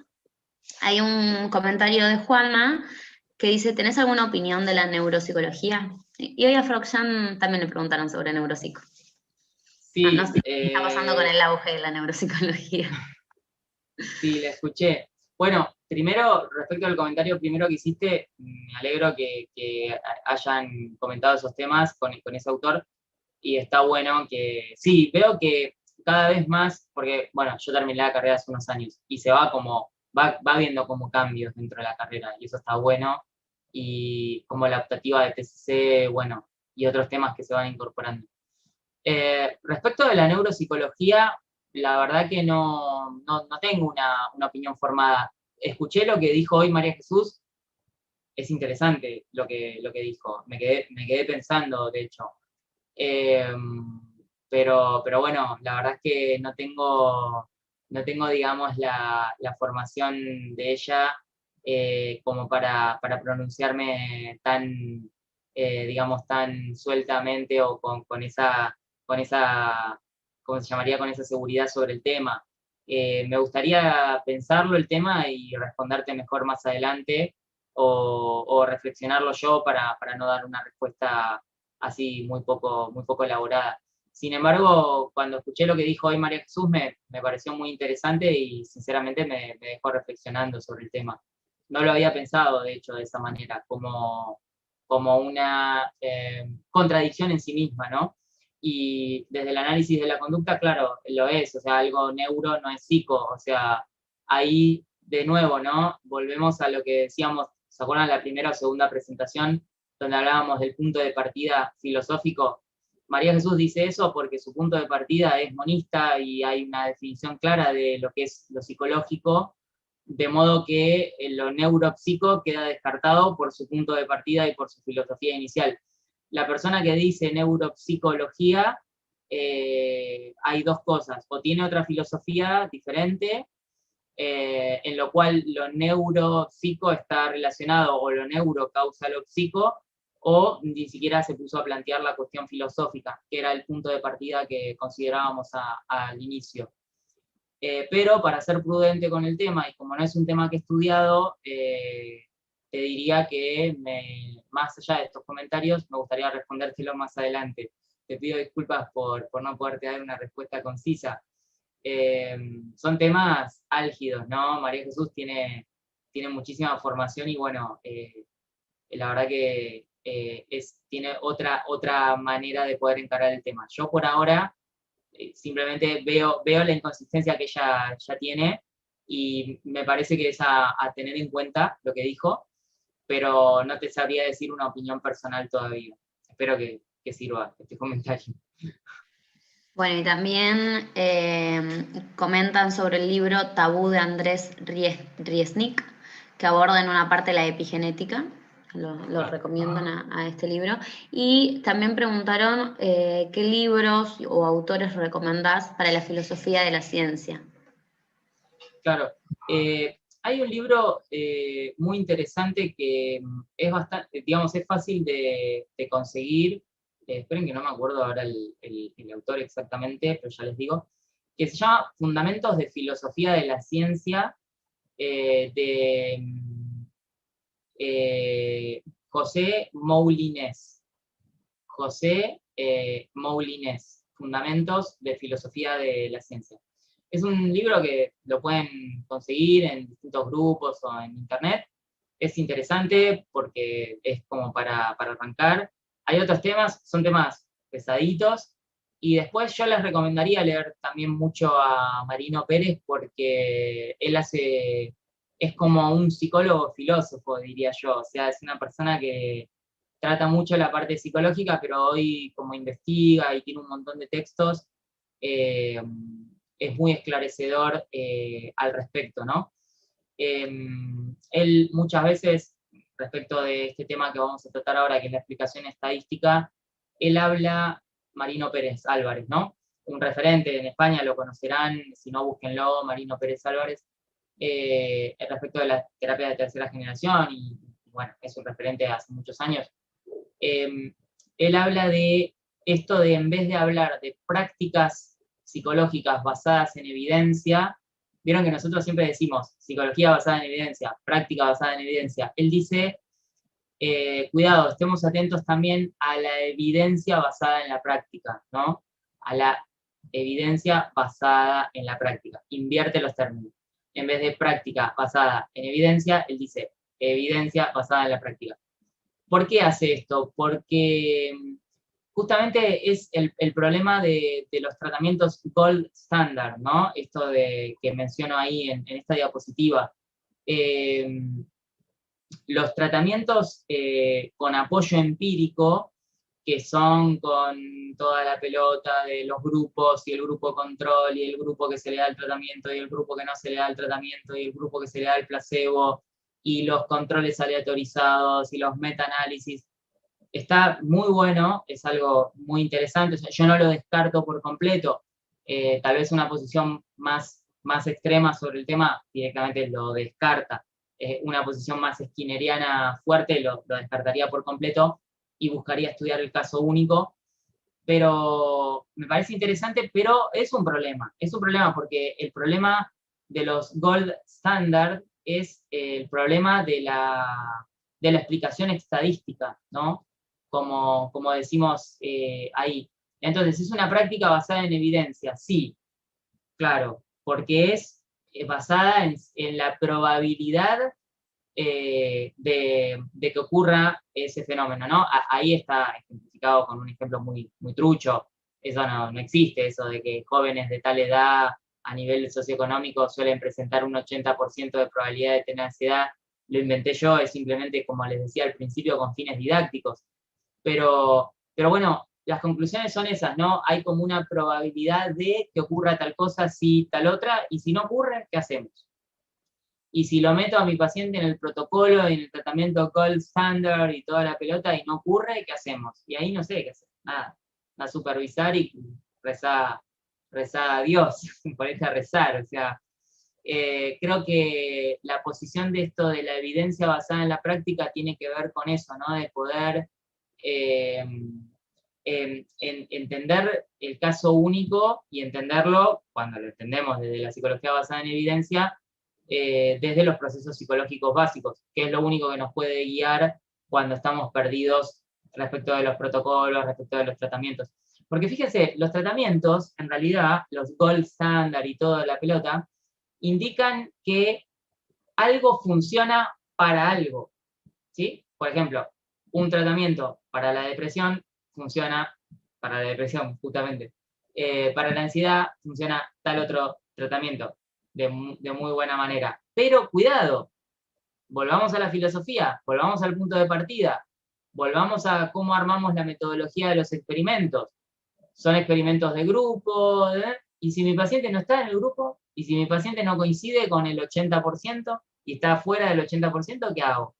hay un comentario de Juanma que dice, ¿tenés alguna opinión de la neuropsicología? Y hoy a Froxan también le preguntaron sobre neuropsico. Sí, no sé qué está pasando con el auge de la neuropsicología. Sí, la escuché. Bueno, primero, respecto al comentario primero que hiciste, me alegro que hayan comentado esos temas con ese autor, y está bueno que, sí, veo que cada vez más, porque, bueno, yo terminé la carrera hace unos años, y se va como, va viendo como cambios dentro de la carrera, y eso está bueno, y como la optativa de TCC, bueno, y otros temas que se van incorporando. Respecto de la neuropsicología, la verdad que no tengo una opinión formada. Escuché lo que dijo hoy María Jesús, es interesante lo que dijo, me quedé pensando, de hecho. Pero bueno, la verdad es que no tengo digamos, la formación de ella como para pronunciarme tan, digamos, tan sueltamente o con esa, ¿cómo se llamaría? Con esa seguridad sobre el tema. Me gustaría pensarlo el tema y responderte mejor más adelante, o reflexionarlo yo para no dar una respuesta así muy poco elaborada. Sin embargo, cuando escuché lo que dijo hoy María Jesús, me pareció muy interesante y sinceramente me dejó reflexionando sobre el tema. No lo había pensado, de hecho, de esa manera, como una contradicción en sí misma, ¿no? Y desde el análisis de la conducta, claro, lo es, o sea, algo neuro no es psico, o sea, ahí de nuevo, ¿no? Volvemos a lo que decíamos, ¿se acuerdan la primera o segunda presentación, donde hablábamos del punto de partida filosófico? María Jesús dice eso porque su punto de partida es monista y hay una definición clara de lo que es lo psicológico, de modo que lo neuropsico queda descartado por su punto de partida y por su filosofía inicial. La persona que dice neuropsicología, hay dos cosas, o tiene otra filosofía diferente, en lo cual lo neuropsico está relacionado, o lo neuro causa lo psico, o ni siquiera se puso a plantear la cuestión filosófica, que era el punto de partida que considerábamos al inicio. Pero para ser prudente con el tema, y como no es un tema que he estudiado, te diría que más allá de estos comentarios, me gustaría respondértelo más adelante. Te pido disculpas por no poderte dar una respuesta concisa. Son temas álgidos, ¿no? María Jesús tiene muchísima formación y bueno, la verdad que tiene otra manera de poder encarar el tema. Yo por ahora simplemente veo la inconsistencia que ella ya tiene y me parece que es a tener en cuenta lo que dijo, pero no te sabría decir una opinión personal todavía. Espero que sirva este comentario. Bueno, y también comentan sobre el libro Tabú de Andrés Riesnik, que aborda en una parte la epigenética. Lo recomiendan a este libro. Y también preguntaron qué libros o autores recomendás para la filosofía de la ciencia. Claro. Hay un libro muy interesante que es bastante, digamos, es fácil de conseguir. Esperen que no me acuerdo ahora el autor exactamente, pero ya les digo, que se llama Fundamentos de Filosofía de la Ciencia, de José Moulines. José Moulines, Fundamentos de Filosofía de la Ciencia. Es un libro que lo pueden conseguir en distintos grupos o en internet. Es interesante porque es como para arrancar. Hay otros temas, son temas pesaditos. Y después yo les recomendaría leer también mucho a Marino Pérez porque él es como un psicólogo filósofo, diría yo. O sea, es una persona que trata mucho la parte psicológica, pero hoy como investiga y tiene un montón de textos, eh, es muy esclarecedor al respecto, ¿no? Él muchas veces, respecto de este tema que vamos a tratar ahora, que es la explicación estadística, él habla, Marino Pérez Álvarez, ¿no? Un referente en España, lo conocerán, si no, búsquenlo, Marino Pérez Álvarez, respecto de la terapia de tercera generación, y bueno, es un referente hace muchos años. Él habla de esto de, en vez de hablar de prácticas psicológicas basadas en evidencia, vieron que nosotros siempre decimos psicología basada en evidencia, práctica basada en evidencia. Él dice, cuidado, estemos atentos también a la evidencia basada en la práctica, ¿no? A la evidencia basada en la práctica. Invierte los términos. En vez de práctica basada en evidencia, él dice evidencia basada en la práctica. ¿Por qué hace esto? Porque justamente es el problema de los tratamientos gold standard, ¿no? Esto que menciono ahí en esta diapositiva. Los tratamientos con apoyo empírico, que son con toda la pelota de los grupos y el grupo control y el grupo que se le da el tratamiento y el grupo que no se le da el tratamiento y el grupo que se le da el placebo y los controles aleatorizados y los metaanálisis. Está muy bueno, es algo muy interesante, yo no lo descarto por completo. Tal vez una posición más extrema sobre el tema directamente lo descarta. Una posición más skinneriana fuerte lo descartaría por completo y buscaría estudiar el caso único, pero me parece interesante, pero es un problema porque el problema de los gold standard es el problema de la explicación estadística, ¿no? Como decimos ahí. Entonces, ¿es una práctica basada en evidencia? Sí, claro, porque es basada en la probabilidad de que ocurra ese fenómeno, ¿no? Ahí está ejemplificado con un ejemplo muy, muy trucho. Eso no existe, eso de que jóvenes de tal edad a nivel socioeconómico suelen presentar un 80% de probabilidad de tener ansiedad. Lo inventé yo, es simplemente, como les decía al principio, con fines didácticos. Pero bueno, las conclusiones son esas, ¿no? Hay como una probabilidad de que ocurra tal cosa, si tal otra, y si no ocurre, ¿qué hacemos? Y si lo meto a mi paciente en el protocolo, en el tratamiento gold standard y toda la pelota y no ocurre, ¿qué hacemos? Y ahí no sé qué hacer, nada. A supervisar y rezar a Dios, ponerte a rezar, o sea, creo que la posición de esto de la evidencia basada en la práctica tiene que ver con eso, ¿no? De poder entender el caso único y entenderlo, cuando lo entendemos desde la psicología basada en evidencia, desde los procesos psicológicos básicos, que es lo único que nos puede guiar cuando estamos perdidos respecto de los protocolos, respecto de los tratamientos. Porque fíjense, los tratamientos, en realidad, los gold standard y toda la pelota, indican que algo funciona para algo, ¿sí? Por ejemplo, un tratamiento para la depresión funciona para la depresión, justamente. Para la ansiedad funciona tal otro tratamiento de muy buena manera. Pero cuidado, volvamos a la filosofía, volvamos al punto de partida, volvamos a cómo armamos la metodología de los experimentos. Son experimentos de grupo, y si mi paciente no está en el grupo, y si mi paciente no coincide con el 80% y está fuera del 80%, ¿qué hago?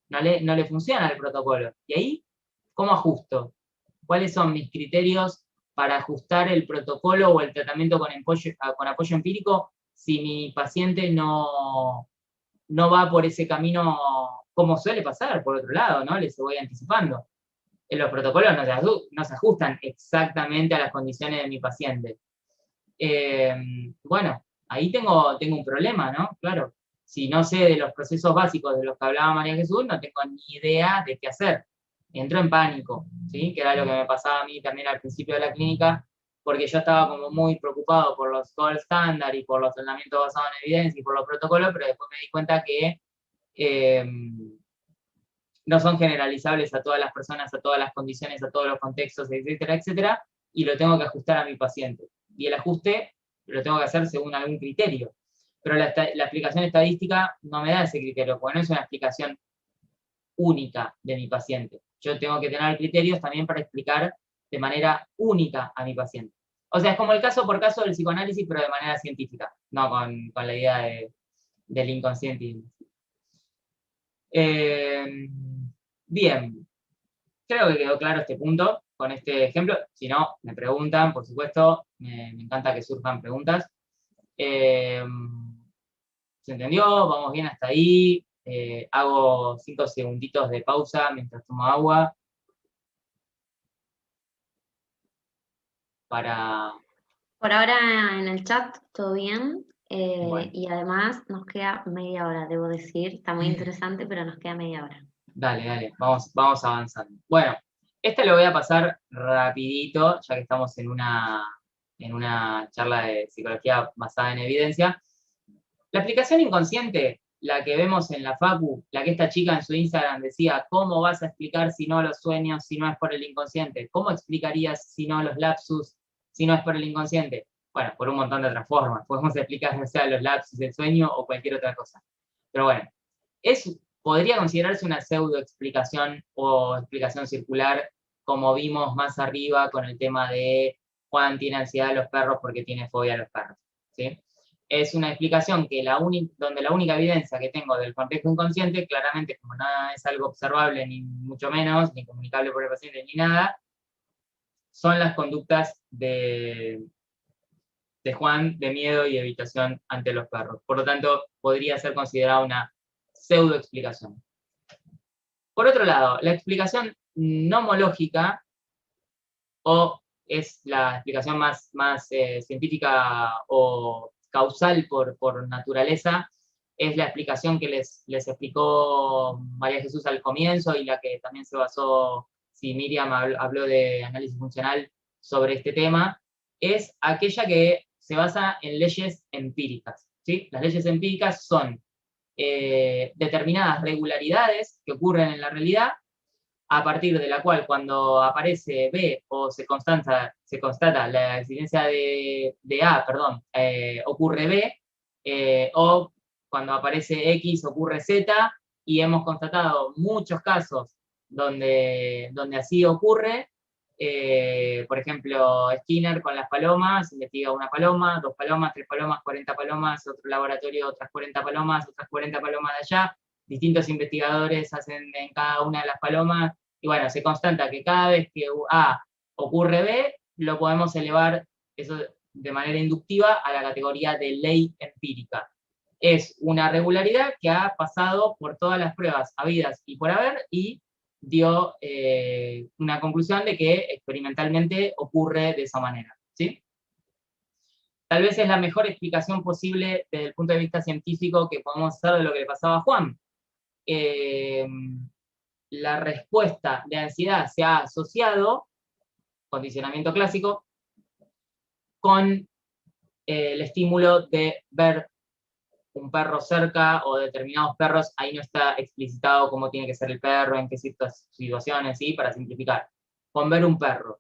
No le funciona el protocolo. Y ahí, ¿cómo ajusto? ¿Cuáles son mis criterios para ajustar el protocolo o el tratamiento con apoyo empírico si mi paciente no va por ese camino, como suele pasar, por otro lado, ¿no? Les voy anticipando. Los protocolos no se ajustan exactamente a las condiciones de mi paciente. Bueno, ahí tengo un problema, ¿no? Claro, si no sé de los procesos básicos de los que hablaba María Jesús, no tengo ni idea de qué hacer. Entro en pánico, ¿sí? Que era lo que me pasaba a mí también al principio de la clínica, porque yo estaba como muy preocupado por los gold standard y por los tratamientos basados en evidencia y por los protocolos, pero después me di cuenta que no son generalizables a todas las personas, a todas las condiciones, a todos los contextos, etcétera, etcétera, y lo tengo que ajustar a mi paciente. Y el ajuste lo tengo que hacer según algún criterio. Pero la explicación estadística no me da ese criterio, porque no es una explicación única de mi paciente. Yo tengo que tener criterios también para explicar de manera única a mi paciente. O sea, es como el caso por caso del psicoanálisis, pero de manera científica, no con la idea del inconsciente. Bien, creo que quedó claro este punto con este ejemplo. Si no, me preguntan, por supuesto, me encanta que surjan preguntas. ¿Se entendió? ¿Vamos bien hasta ahí? Hago 5 segunditos de pausa mientras tomo agua. Por ahora en el chat todo bien. Bueno, Y además nos queda media hora, debo decir. Está muy interesante, pero nos queda media hora. dale, vamos avanzando. Bueno, este lo voy a pasar rapidito, ya que estamos en una charla de psicología basada en evidencia. La explicación inconsciente, la que vemos en la facu, la que esta chica en su Instagram decía, ¿cómo vas a explicar si no los sueños, si no es por el inconsciente? ¿Cómo explicarías si no los lapsus, si no es por el inconsciente? Bueno, por un montón de otras formas. Podemos explicar ya sea los lapsus del sueño o cualquier otra cosa. Pero bueno, podría considerarse una pseudo explicación o explicación circular, como vimos más arriba con el tema de Juan tiene ansiedad a los perros porque tiene fobia a los perros. ¿Sí? Es una explicación que donde la única evidencia que tengo del complejo inconsciente, claramente como nada es algo observable, ni mucho menos, ni comunicable por el paciente, ni nada, son las conductas de Juan de miedo y evitación ante los perros. Por lo tanto, podría ser considerada una pseudo explicación. Por otro lado, la explicación nomológica, o es la explicación más científica o causal por naturaleza, es la explicación que les explicó María Jesús al comienzo y la que también se basó, si Miriam habló de análisis funcional sobre este tema, es aquella que se basa en leyes empíricas. ¿Sí? Las leyes empíricas son determinadas regularidades que ocurren en la realidad, a partir de la cual cuando aparece B o se constata la existencia de A, ocurre B, o cuando aparece X ocurre Z, y hemos constatado muchos casos donde así ocurre. Por ejemplo, Skinner con las palomas, investiga una paloma, 2 palomas, 3 palomas, 40 palomas, otro laboratorio, otras 40 palomas, otras 40 palomas de allá, distintos investigadores hacen en cada una de las palomas, y bueno, se constata que cada vez que A ocurre B, lo podemos elevar eso de manera inductiva a la categoría de ley empírica. Es una regularidad que ha pasado por todas las pruebas habidas y por haber, y dio una conclusión de que experimentalmente ocurre de esa manera. ¿Sí? tal vez es la mejor explicación posible desde el punto de vista científico que podemos hacer de lo que le pasaba a Juan. La respuesta de ansiedad se ha asociado, condicionamiento clásico, con el estímulo de ver un perro cerca o determinados perros. Ahí no está explicitado cómo tiene que ser el perro, en qué situaciones, ¿sí? Para simplificar. Con ver un perro.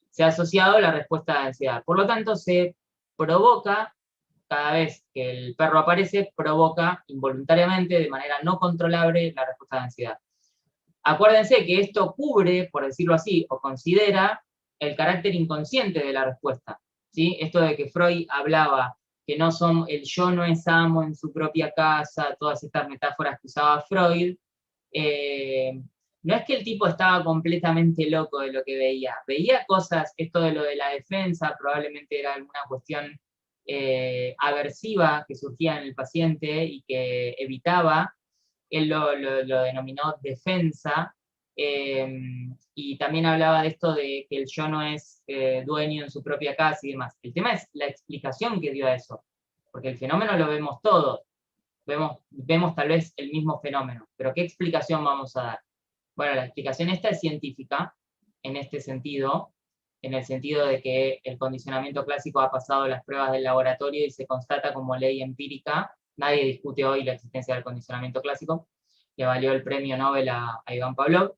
Se ha asociado la respuesta de ansiedad. Por lo tanto, se provoca, cada vez que el perro aparece, provoca involuntariamente, de manera no controlable, la respuesta de ansiedad. Acuérdense que esto cubre, por decirlo así, o considera el carácter inconsciente de la respuesta, ¿sí? Esto de que Freud hablaba que no son, el yo no es amo en su propia casa, todas estas metáforas que usaba Freud, no es que el tipo estaba completamente loco de lo que veía cosas, esto de lo de la defensa, probablemente era alguna cuestión aversiva que surgía en el paciente y que evitaba. Él lo denominó defensa, y también hablaba de esto de que el yo no es dueño en su propia casa y demás. El tema es la explicación que dio a eso, porque el fenómeno lo vemos todos, vemos tal vez el mismo fenómeno, pero ¿qué explicación vamos a dar? Bueno, la explicación esta es científica, en este sentido, en el sentido de que el condicionamiento clásico ha pasado las pruebas del laboratorio y se constata como ley empírica. Nadie discute hoy la existencia del condicionamiento clásico, le valió el premio Nobel a Iván Pavlov.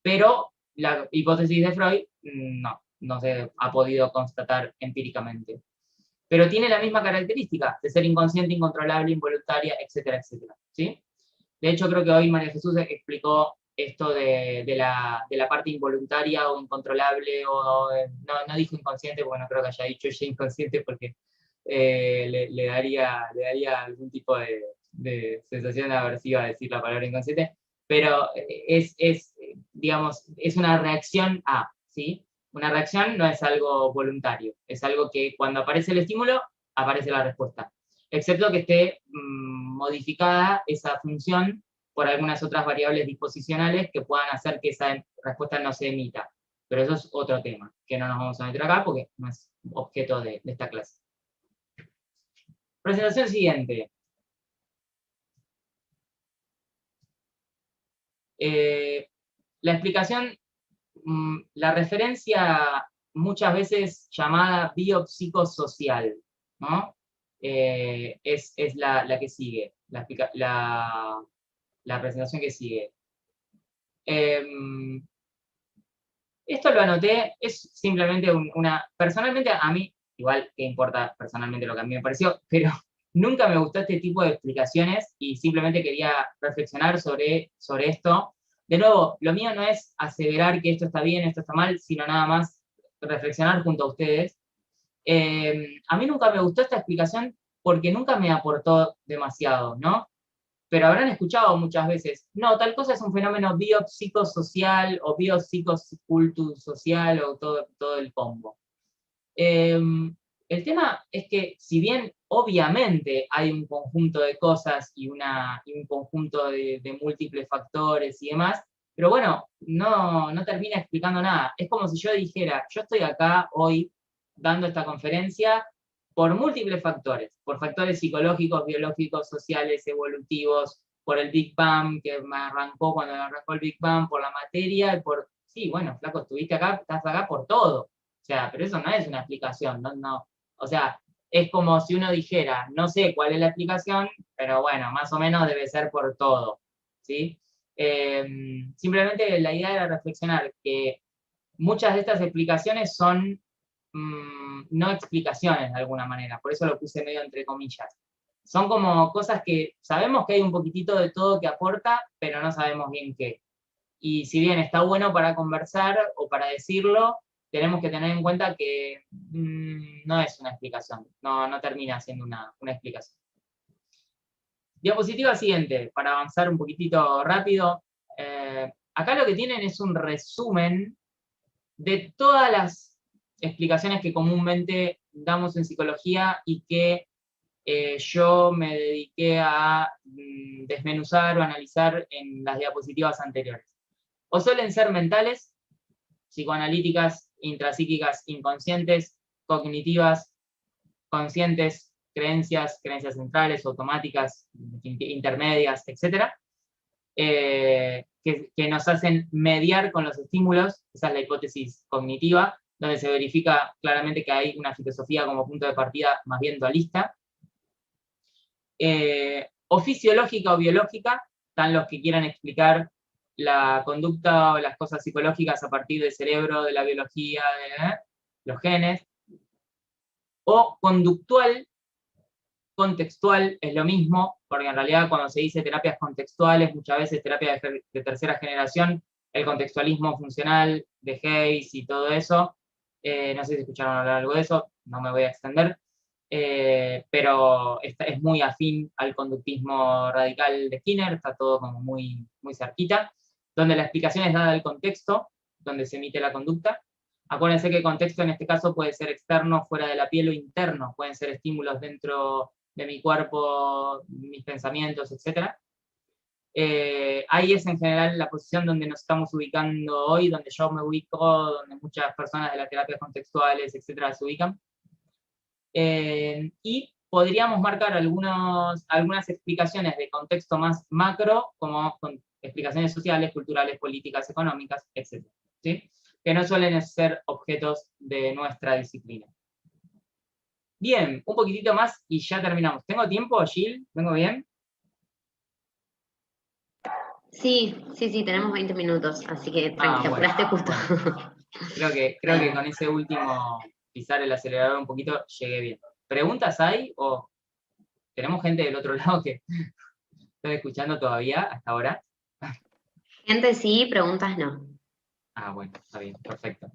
Pero la hipótesis de Freud no se ha podido constatar empíricamente. Pero tiene la misma característica de ser inconsciente, incontrolable, involuntaria, etcétera, etcétera, ¿sí? De hecho, creo que hoy María Jesús explicó esto de la parte involuntaria o incontrolable, o no dijo inconsciente, porque no creo que haya dicho ella inconsciente, porque le daría algún tipo de sensación aversiva decir la palabra inconsciente, pero digamos, es una reacción a, ¿sí? Una reacción no es algo voluntario, es algo que cuando aparece el estímulo, aparece la respuesta, excepto que esté modificada esa función por algunas otras variables disposicionales que puedan hacer que esa respuesta no se emita. Pero eso es otro tema, que no nos vamos a meter acá porque no es objeto de esta clase. Presentación siguiente. La explicación, la referencia muchas veces llamada biopsicosocial, ¿no? Es la que sigue, la presentación que sigue. Esto lo anoté, es simplemente personalmente a mí, igual que importa personalmente lo que a mí me pareció, pero nunca me gustó este tipo de explicaciones y simplemente quería reflexionar sobre esto. De nuevo, lo mío no es aseverar que esto está bien, esto está mal, sino nada más reflexionar junto a ustedes. A mí nunca me gustó esta explicación porque nunca me aportó demasiado, ¿no? Pero habrán escuchado muchas veces, no, tal cosa es un fenómeno biopsicosocial o biopsicocultusocial o todo el combo. El tema es que si bien obviamente hay un conjunto de cosas y un conjunto de múltiples factores y demás, pero bueno, no termina explicando nada. Es como si yo dijera, yo estoy acá hoy dando esta conferencia por múltiples factores, por factores psicológicos, biológicos, sociales, evolutivos, por el Big Bang, que me arrancó cuando me arrancó el Big Bang, por la materia, y sí, bueno, flaco, estuviste acá, estás acá por todo. O sea, pero eso no es una explicación, no. O sea, es como si uno dijera, no sé cuál es la explicación, pero bueno, más o menos debe ser por todo, ¿sí? Simplemente la idea era reflexionar que muchas de estas explicaciones son no explicaciones de alguna manera, por eso lo puse medio entre comillas. Son como cosas que sabemos que hay un poquitito de todo que aporta, pero no sabemos bien qué. Y si bien está bueno para conversar o para decirlo, tenemos que tener en cuenta que no es una explicación, no termina siendo una explicación. Diapositiva siguiente, para avanzar un poquitito rápido. Acá lo que tienen es un resumen de todas las explicaciones que comúnmente damos en psicología y que yo me dediqué a desmenuzar o analizar en las diapositivas anteriores. O suelen ser mentales, psicoanalíticas, intrapsíquicas, inconscientes, cognitivas, conscientes, creencias centrales, automáticas, intermedias, etc., que nos hacen mediar con los estímulos. Esa es la hipótesis cognitiva, donde se verifica claramente que hay una filosofía como punto de partida más bien dualista. O fisiológica o biológica, están los que quieran explicar la conducta o las cosas psicológicas a partir del cerebro, de la biología, de los genes. O conductual, contextual, es lo mismo, porque en realidad cuando se dice terapias contextuales, muchas veces terapia de tercera generación, el contextualismo funcional de Hayes y todo eso, no sé si escucharon hablar algo de eso, no me voy a extender, pero es muy afín al conductismo radical de Skinner, está todo como muy, muy cerquita, donde la explicación es dada al contexto, donde se emite la conducta. Acuérdense que el contexto en este caso puede ser externo, fuera de la piel, o interno, pueden ser estímulos dentro de mi cuerpo, mis pensamientos, etc. Ahí es en general la posición donde nos estamos ubicando hoy, donde yo me ubico, donde muchas personas de las terapias contextuales, etc. se ubican. Y podríamos marcar algunas explicaciones de contexto más macro, como explicaciones sociales, culturales, políticas, económicas, etc., ¿sí? Que no suelen ser objetos de nuestra disciplina. Bien, un poquitito más y ya terminamos. ¿Tengo tiempo, Jill? ¿Vengo bien? Sí, tenemos 20 minutos, así que tranquilo, Bueno, apuraste justo. bueno. Creo que con ese último pisar el acelerador un poquito llegué bien. ¿Preguntas hay? ¿O tenemos gente del otro lado que está escuchando todavía hasta ahora? Gente sí, preguntas no. Bueno, está bien, perfecto.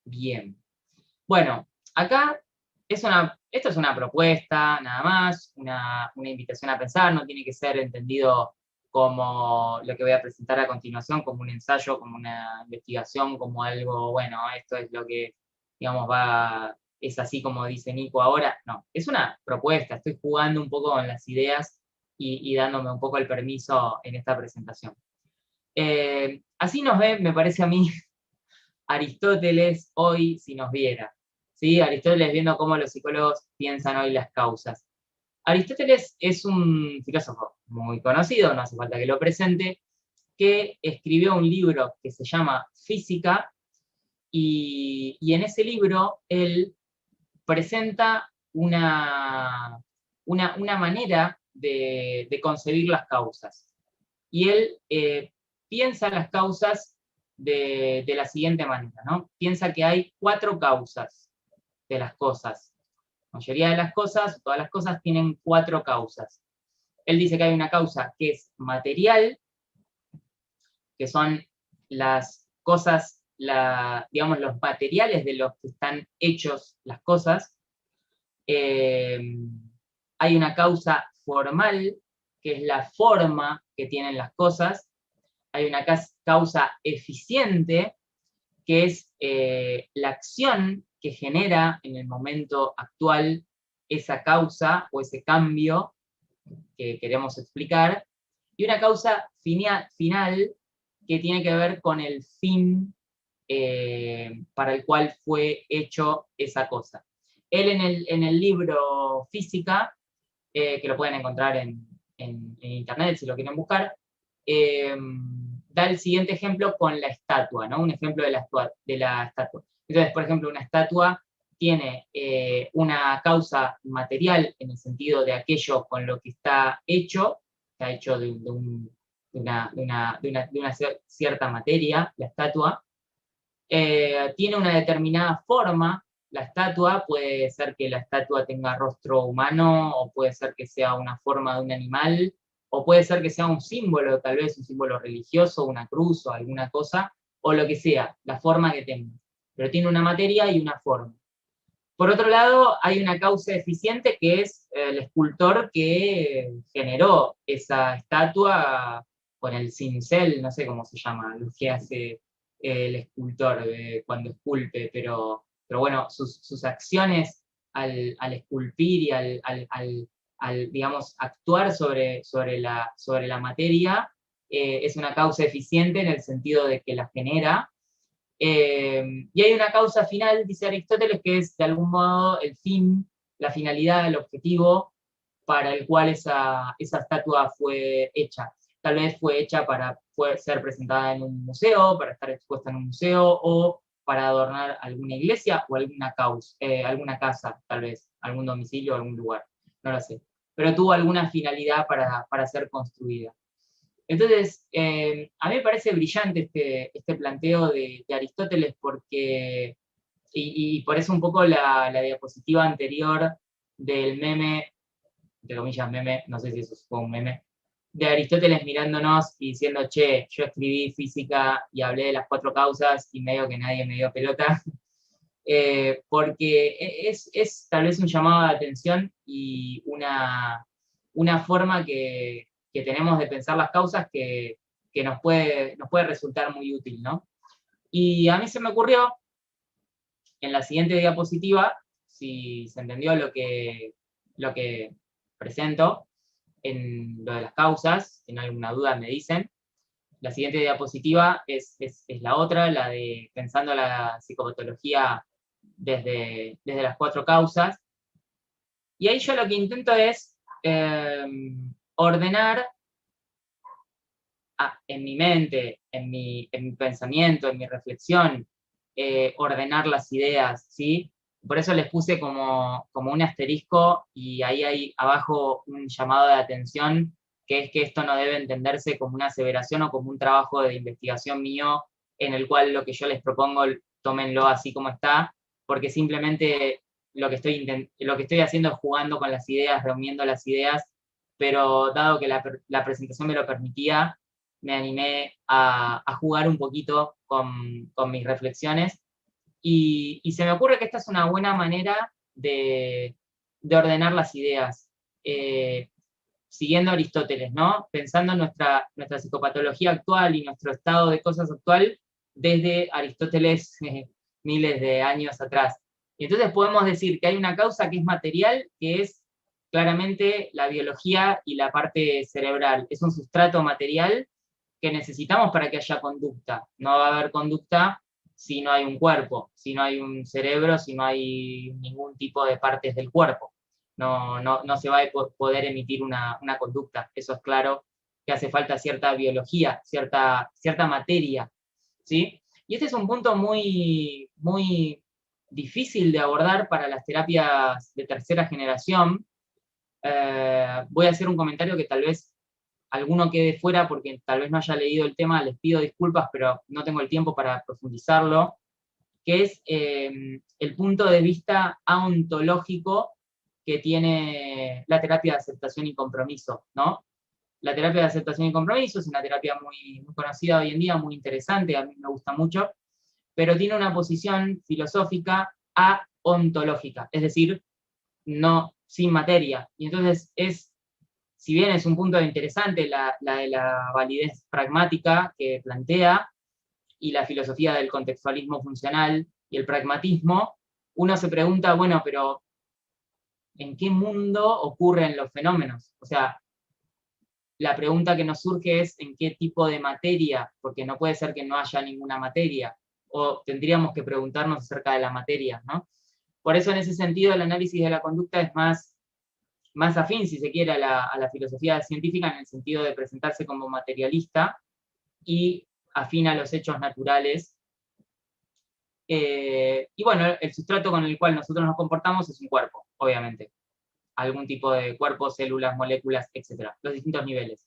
Bien. Bueno, acá esto es una propuesta, nada más, una invitación a pensar, no tiene que ser entendido como lo que voy a presentar a continuación, como un ensayo, como una investigación, como algo, bueno, esto es lo que, digamos, es así como dice Nico ahora. No, es una propuesta, estoy jugando un poco con las ideas y dándome un poco el permiso en esta presentación. Así nos ve, me parece a mí, Aristóteles hoy si nos viera. ¿Sí? Aristóteles viendo cómo los psicólogos piensan hoy las causas. Aristóteles es un filósofo muy conocido, no hace falta que lo presente, que escribió un libro que se llama Física, y en ese libro él presenta una manera de concebir las causas. Y él piensa las causas de la siguiente manera, ¿no? Piensa que hay 4 causas de las cosas. La mayoría de las cosas, todas las cosas tienen 4 causas. Él dice que hay una causa que es material, que son las cosas, digamos, los materiales de los que están hechos las cosas. Hay una causa formal, que es la forma que tienen las cosas. Hay una causa eficiente, que es la acción que genera en el momento actual esa causa o ese cambio que queremos explicar, y una causa final que tiene que ver con el fin para el cual fue hecho esa cosa. Él en el libro Física, que lo pueden encontrar en internet si lo quieren buscar, da el siguiente ejemplo con la estatua, ¿no? Un ejemplo de la estatua. Entonces, por ejemplo, una estatua tiene una causa material en el sentido de aquello con lo que está hecho de una cierta materia, la estatua. Tiene una determinada forma, la estatua, puede ser que la estatua tenga rostro humano, o puede ser que sea una forma de un animal, o puede ser que sea un símbolo, tal vez un símbolo religioso, una cruz o alguna cosa, o lo que sea, la forma que tenga. Pero tiene una materia y una forma. Por otro lado, hay una causa eficiente que es el escultor que generó esa estatua con el cincel, no sé cómo se llama, lo que hace el escultor cuando esculpe, pero bueno, sus acciones al esculpir y al digamos, actuar sobre la materia es una causa eficiente en el sentido de que la genera, Y hay una causa final, dice Aristóteles, que es de algún modo el fin, la finalidad, el objetivo para el cual esa estatua fue hecha. Tal vez fue hecha para ser presentada en un museo, para estar expuesta en un museo, o para adornar alguna iglesia o alguna casa, tal vez, algún domicilio, algún lugar, no lo sé. Pero tuvo alguna finalidad para ser construida. Entonces, a mí me parece brillante este planteo de Aristóteles porque, y por eso un poco la diapositiva anterior del meme, entre comillas meme, no sé si eso fue un meme, de Aristóteles mirándonos y diciendo, che, yo escribí física y hablé de las 4 causas y medio que nadie me dio pelota, porque es tal vez un llamado de atención y una forma que tenemos de pensar las causas que nos puede resultar muy útil, ¿no? Y a mí se me ocurrió, en la siguiente diapositiva, si se entendió lo que presento en lo de las causas, si no hay alguna duda me dicen. La siguiente diapositiva es la otra, la de pensando la psicopatología desde las 4 causas. Y ahí yo lo que intento es ordenar en mi mente, en mi pensamiento, en mi reflexión, ordenar las ideas, ¿sí? Por eso les puse como un asterisco y ahí hay abajo un llamado de atención, que es que esto no debe entenderse como una aseveración o como un trabajo de investigación mío en el cual lo que yo les propongo tómenlo así como está, porque simplemente lo que estoy haciendo es jugando con las ideas, reuniendo las ideas, pero dado que la presentación me lo permitía, me animé a jugar un poquito con mis reflexiones y se me ocurre que esta es una buena manera de ordenar las ideas, siguiendo a Aristóteles, ¿no? Pensando en nuestra psicopatología actual y nuestro estado de cosas actual desde Aristóteles miles de años atrás. Y entonces podemos decir que hay una causa que es material, que es claramente la biología y la parte cerebral. Es un sustrato material que necesitamos para que haya conducta. No va a haber conducta si no hay un cuerpo, si no hay un cerebro, si no hay ningún tipo de partes del cuerpo. No se va a poder emitir una conducta. Eso es claro, que hace falta cierta biología, cierta materia, ¿sí? Y este es un punto muy, muy difícil de abordar para las terapias de tercera generación. Voy a hacer un comentario que tal vez alguno quede fuera porque tal vez no haya leído el tema, les pido disculpas, pero no tengo el tiempo para profundizarlo, que es el punto de vista ontológico que tiene la terapia de aceptación y compromiso, ¿no? La terapia de aceptación y compromiso es una terapia muy, muy conocida hoy en día, muy interesante, a mí me gusta mucho, pero tiene una posición filosófica aontológica, es decir, no sin materia. Y entonces si bien es un punto interesante la de la validez pragmática que plantea, y la filosofía del contextualismo funcional y el pragmatismo, uno se pregunta, bueno, pero ¿en qué mundo ocurren los fenómenos? O sea, la pregunta que nos surge es ¿en qué tipo de materia? Porque no puede ser que no haya ninguna materia, o tendríamos que preguntarnos acerca de la materia, ¿no? Por eso en ese sentido el análisis de la conducta es más afín, si se quiere, a la filosofía científica en el sentido de presentarse como materialista y afín a los hechos naturales. Y bueno, el sustrato con el cual nosotros nos comportamos es un cuerpo, obviamente. Algún tipo de cuerpo, células, moléculas, etc. Los distintos niveles.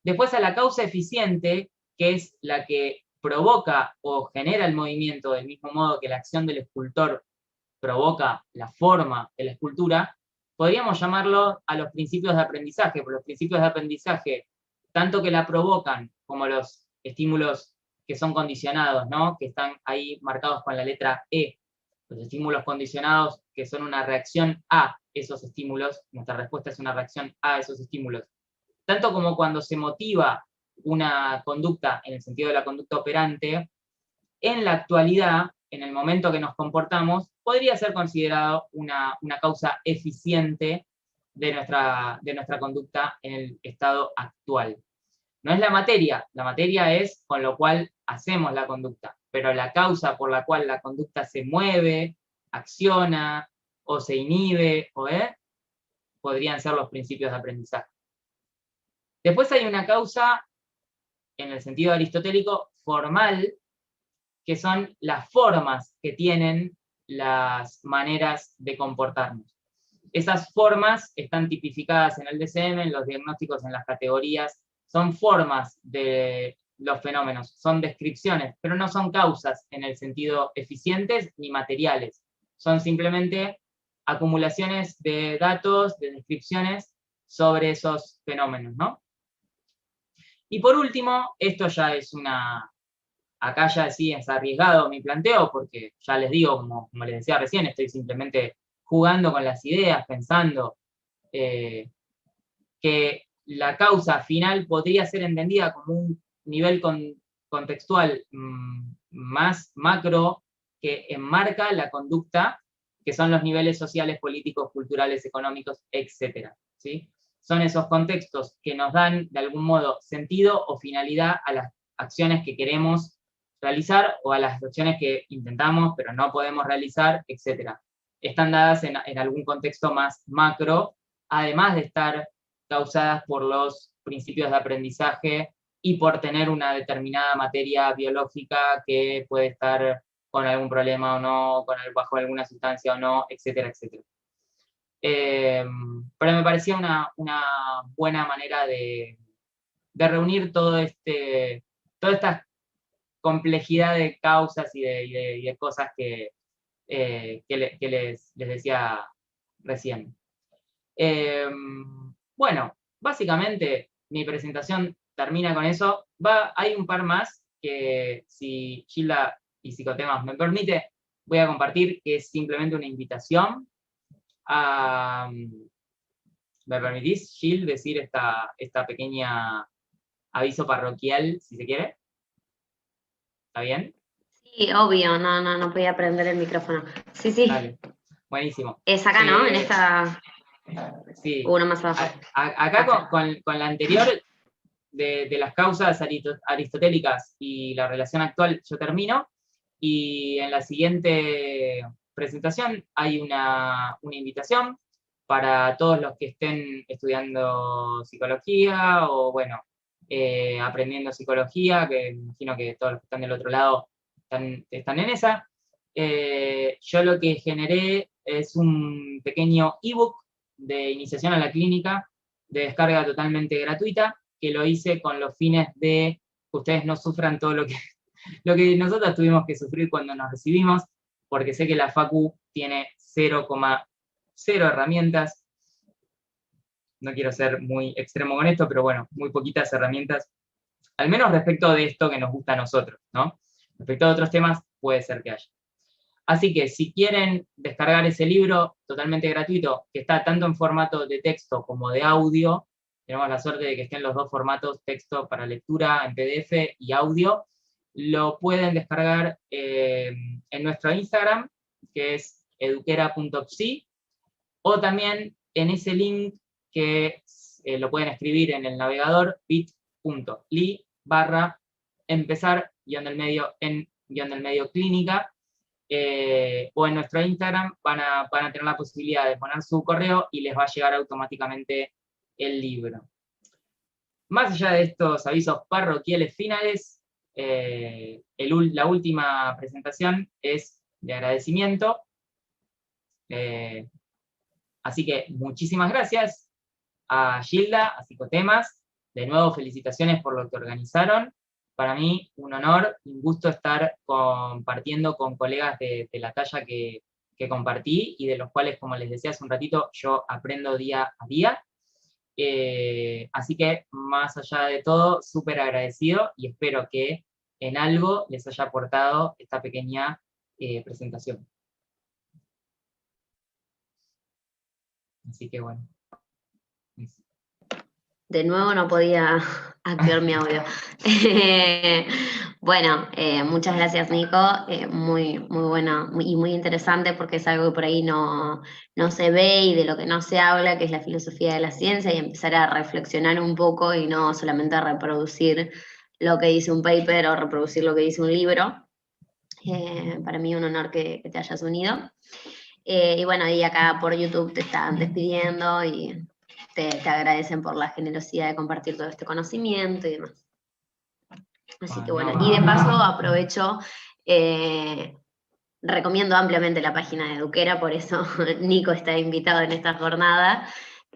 Después a la causa eficiente, que es la que provoca o genera el movimiento del mismo modo que la acción del escultor provoca la forma de la escultura, podríamos llamarlo a los principios de aprendizaje, porque los principios de aprendizaje, tanto que la provocan como los estímulos que son condicionados, ¿no? Que están ahí marcados con la letra E, los estímulos condicionados que son una reacción a esos estímulos, nuestra respuesta es una reacción a esos estímulos, tanto como cuando se motiva una conducta en el sentido de la conducta operante, en la actualidad, en el momento que nos comportamos, podría ser considerado una causa eficiente de nuestra conducta en el estado actual. No es la materia es con lo cual hacemos la conducta, pero la causa por la cual la conducta se mueve, acciona, o se inhibe, podrían ser los principios de aprendizaje. Después hay una causa, en el sentido aristotélico, formal, que son las formas que tienen las maneras de comportarnos. Esas formas están tipificadas en el DCM, en los diagnósticos, en las categorías, son formas de los fenómenos, son descripciones, pero no son causas en el sentido eficientes ni materiales. Son simplemente acumulaciones de datos, de descripciones sobre esos fenómenos, ¿no? Y por último, esto ya es acá ya sí es arriesgado mi planteo, porque ya les digo, como les decía recién, estoy simplemente jugando con las ideas, pensando que la causa final podría ser entendida como un nivel contextual más macro que enmarca la conducta, que son los niveles sociales, políticos, culturales, económicos, etc. ¿Sí? Son esos contextos que nos dan, de algún modo, sentido o finalidad a las acciones que queremos realizar o a las acciones que intentamos pero no podemos realizar, etc. Están dadas en algún contexto más macro, además de estar causadas por los principios de aprendizaje y por tener una determinada materia biológica que puede estar con algún problema o no, bajo alguna sustancia o no, etcétera, etcétera. Pero me parecía una buena manera de reunir toda esta complejidad de causas y de cosas que les decía recién. Bueno, básicamente mi presentación termina con eso. Hay un par más que, si Gilda y Psicotemas me permite, voy a compartir, que es simplemente una invitación a... ¿Me permitís, Gil, decir esta pequeña aviso parroquial, si se quiere? ¿Está bien? Sí, obvio, no podía prender el micrófono. Sí, sí. Dale. Buenísimo. Es acá, ¿no? En esta... Sí. Uno más abajo. Acá con la anterior de las causas aristotélicas y la relación actual yo termino, y en la siguiente presentación hay una invitación para todos los que estén estudiando psicología o, bueno, aprendiendo psicología, que me imagino que todos los que están del otro lado están en esa. Yo lo que generé es un pequeño ebook de iniciación a la clínica, de descarga totalmente gratuita, que lo hice con los fines de que ustedes no sufran todo lo que nosotros tuvimos que sufrir cuando nos recibimos, porque sé que la Facu tiene 0,0 herramientas. No quiero ser muy extremo con esto, pero bueno, muy poquitas herramientas, al menos respecto de esto que nos gusta a nosotros, ¿no? Respecto a otros temas, puede ser que haya. Así que si quieren descargar ese libro totalmente gratuito, que está tanto en formato de texto como de audio, tenemos la suerte de que estén los dos formatos, texto para lectura en PDF y audio, lo pueden descargar en nuestro Instagram, que es eduquera.psi, o también en ese link que lo pueden escribir en el navegador, bit.ly/empezar-en-medio clínica, o en nuestro Instagram van a tener la posibilidad de poner su correo y les va a llegar automáticamente el libro. Más allá de estos avisos parroquiales finales, la última presentación es de agradecimiento. Así que muchísimas gracias a Gilda, a Psicotemas. De nuevo, felicitaciones por lo que organizaron. Para mí, un honor y un gusto estar compartiendo con colegas de la talla que compartí y de los cuales, como les decía hace un ratito, yo aprendo día a día. Así que, más allá de todo, súper agradecido y espero que en algo les haya aportado esta pequeña presentación. Así que bueno. De nuevo no podía activar mi audio. Bueno, muchas gracias, Nico. Muy bueno y muy interesante porque es algo que por ahí no se ve y de lo que no se habla, que es la filosofía de la ciencia, y empezar a reflexionar un poco y no solamente a reproducir lo que dice un paper o reproducir lo que dice un libro. Para mí un honor que te hayas unido. Y bueno, y acá por YouTube te están despidiendo y te agradecen por la generosidad de compartir todo este conocimiento y demás. Así que bueno, y de paso aprovecho, recomiendo ampliamente la página de Eduquera, por eso Nico está invitado en esta jornada.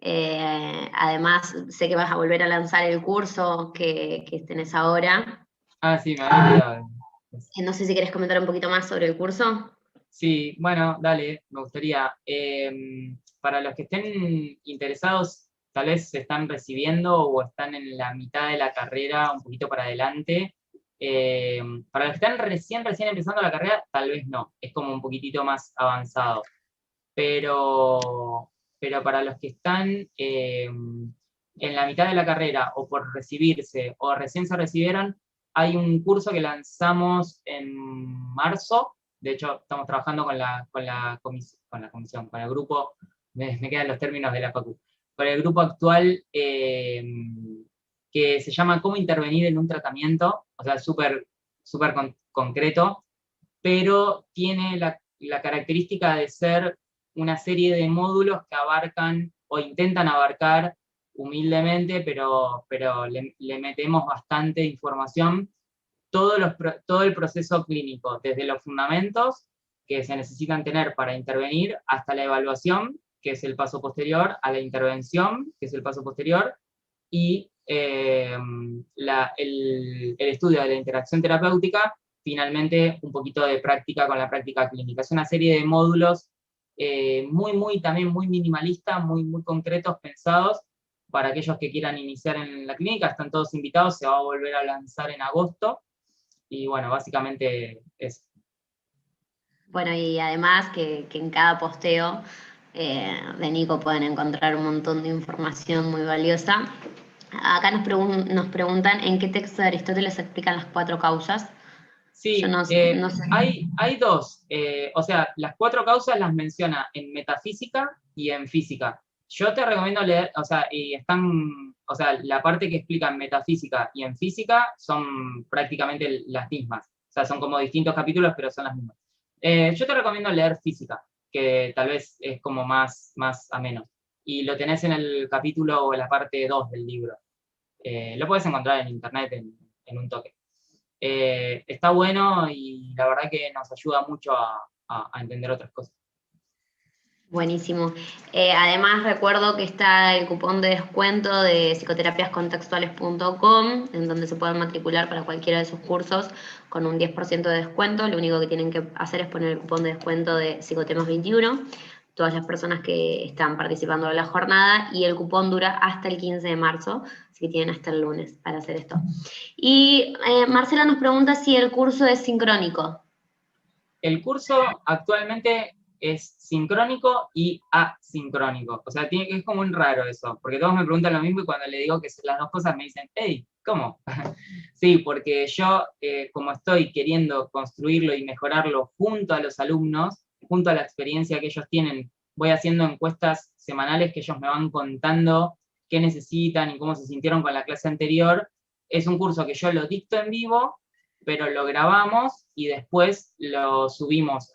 Además, sé que vas a volver a lanzar el curso que tenés ahora. Ah, sí, me había olvidado. No sé si querés comentar un poquito más sobre el curso. Sí, bueno, dale, me gustaría. Para los que estén interesados, tal vez se están recibiendo o están en la mitad de la carrera, un poquito para adelante. Para los que están recién empezando la carrera, tal vez no, es como un poquitito más avanzado. Pero para los que están en la mitad de la carrera o por recibirse o recién se recibieron, hay un curso que lanzamos en marzo. De hecho, estamos trabajando con el grupo, me quedan los términos de la facu, con el grupo actual que se llama Cómo intervenir en un tratamiento, o sea, súper concreto, pero tiene la característica de ser una serie de módulos que abarcan o intentan abarcar humildemente, pero le metemos bastante información, todo el proceso clínico, desde los fundamentos que se necesitan tener para intervenir, hasta la evaluación, que es el paso posterior, a la intervención, que es el paso posterior, y el estudio de la interacción terapéutica, finalmente un poquito de práctica con la práctica clínica. Es una serie de módulos también muy minimalistas, muy concretos, pensados para aquellos que quieran iniciar en la clínica. Están todos invitados, se va a volver a lanzar en agosto. Y bueno, básicamente es. Bueno, y además que en cada posteo de Nico pueden encontrar un montón de información muy valiosa. Acá nos preguntan en qué texto de Aristóteles se explican las 4 causas. Yo Sí, no sé. hay dos. O sea, las 4 causas las menciona en metafísica y en física. Yo te recomiendo leer, o sea, la parte que explica en metafísica y en física son prácticamente las mismas. O sea, son como distintos capítulos, pero son las mismas. Yo te recomiendo leer física, que tal vez es como más ameno. Y lo tenés en el capítulo o en la parte 2 del libro. Lo puedes encontrar en internet en un toque. Está bueno y la verdad que nos ayuda mucho a entender otras cosas. Buenísimo. Además recuerdo que está el cupón de descuento de psicoterapiascontextuales.com, en donde se pueden matricular para cualquiera de sus cursos con un 10% de descuento. Lo único que tienen que hacer es poner el cupón de descuento de Psicotemas 21, todas las personas que están participando de la jornada, y el cupón dura hasta el 15 de marzo, así que tienen hasta el lunes para hacer esto. Y Marcela nos pregunta si el curso es sincrónico. El curso actualmente es sincrónico y asincrónico. O sea, es como un raro eso, porque todos me preguntan lo mismo y cuando le digo que son las dos cosas me dicen, hey, ¿cómo? Sí, porque yo, como estoy queriendo construirlo y mejorarlo junto a los alumnos, junto a la experiencia que ellos tienen, voy haciendo encuestas semanales que ellos me van contando qué necesitan y cómo se sintieron con la clase anterior. Es un curso que yo lo dicto en vivo, pero lo grabamos y después lo subimos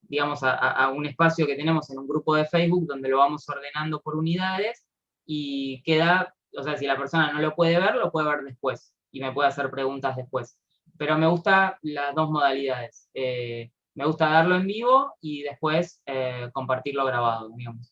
digamos, a un espacio que tenemos en un grupo de Facebook donde lo vamos ordenando por unidades y queda, o sea, si la persona no lo puede ver después y me puede hacer preguntas después. Pero me gustan las dos modalidades. Me gusta darlo en vivo y después compartirlo grabado, digamos.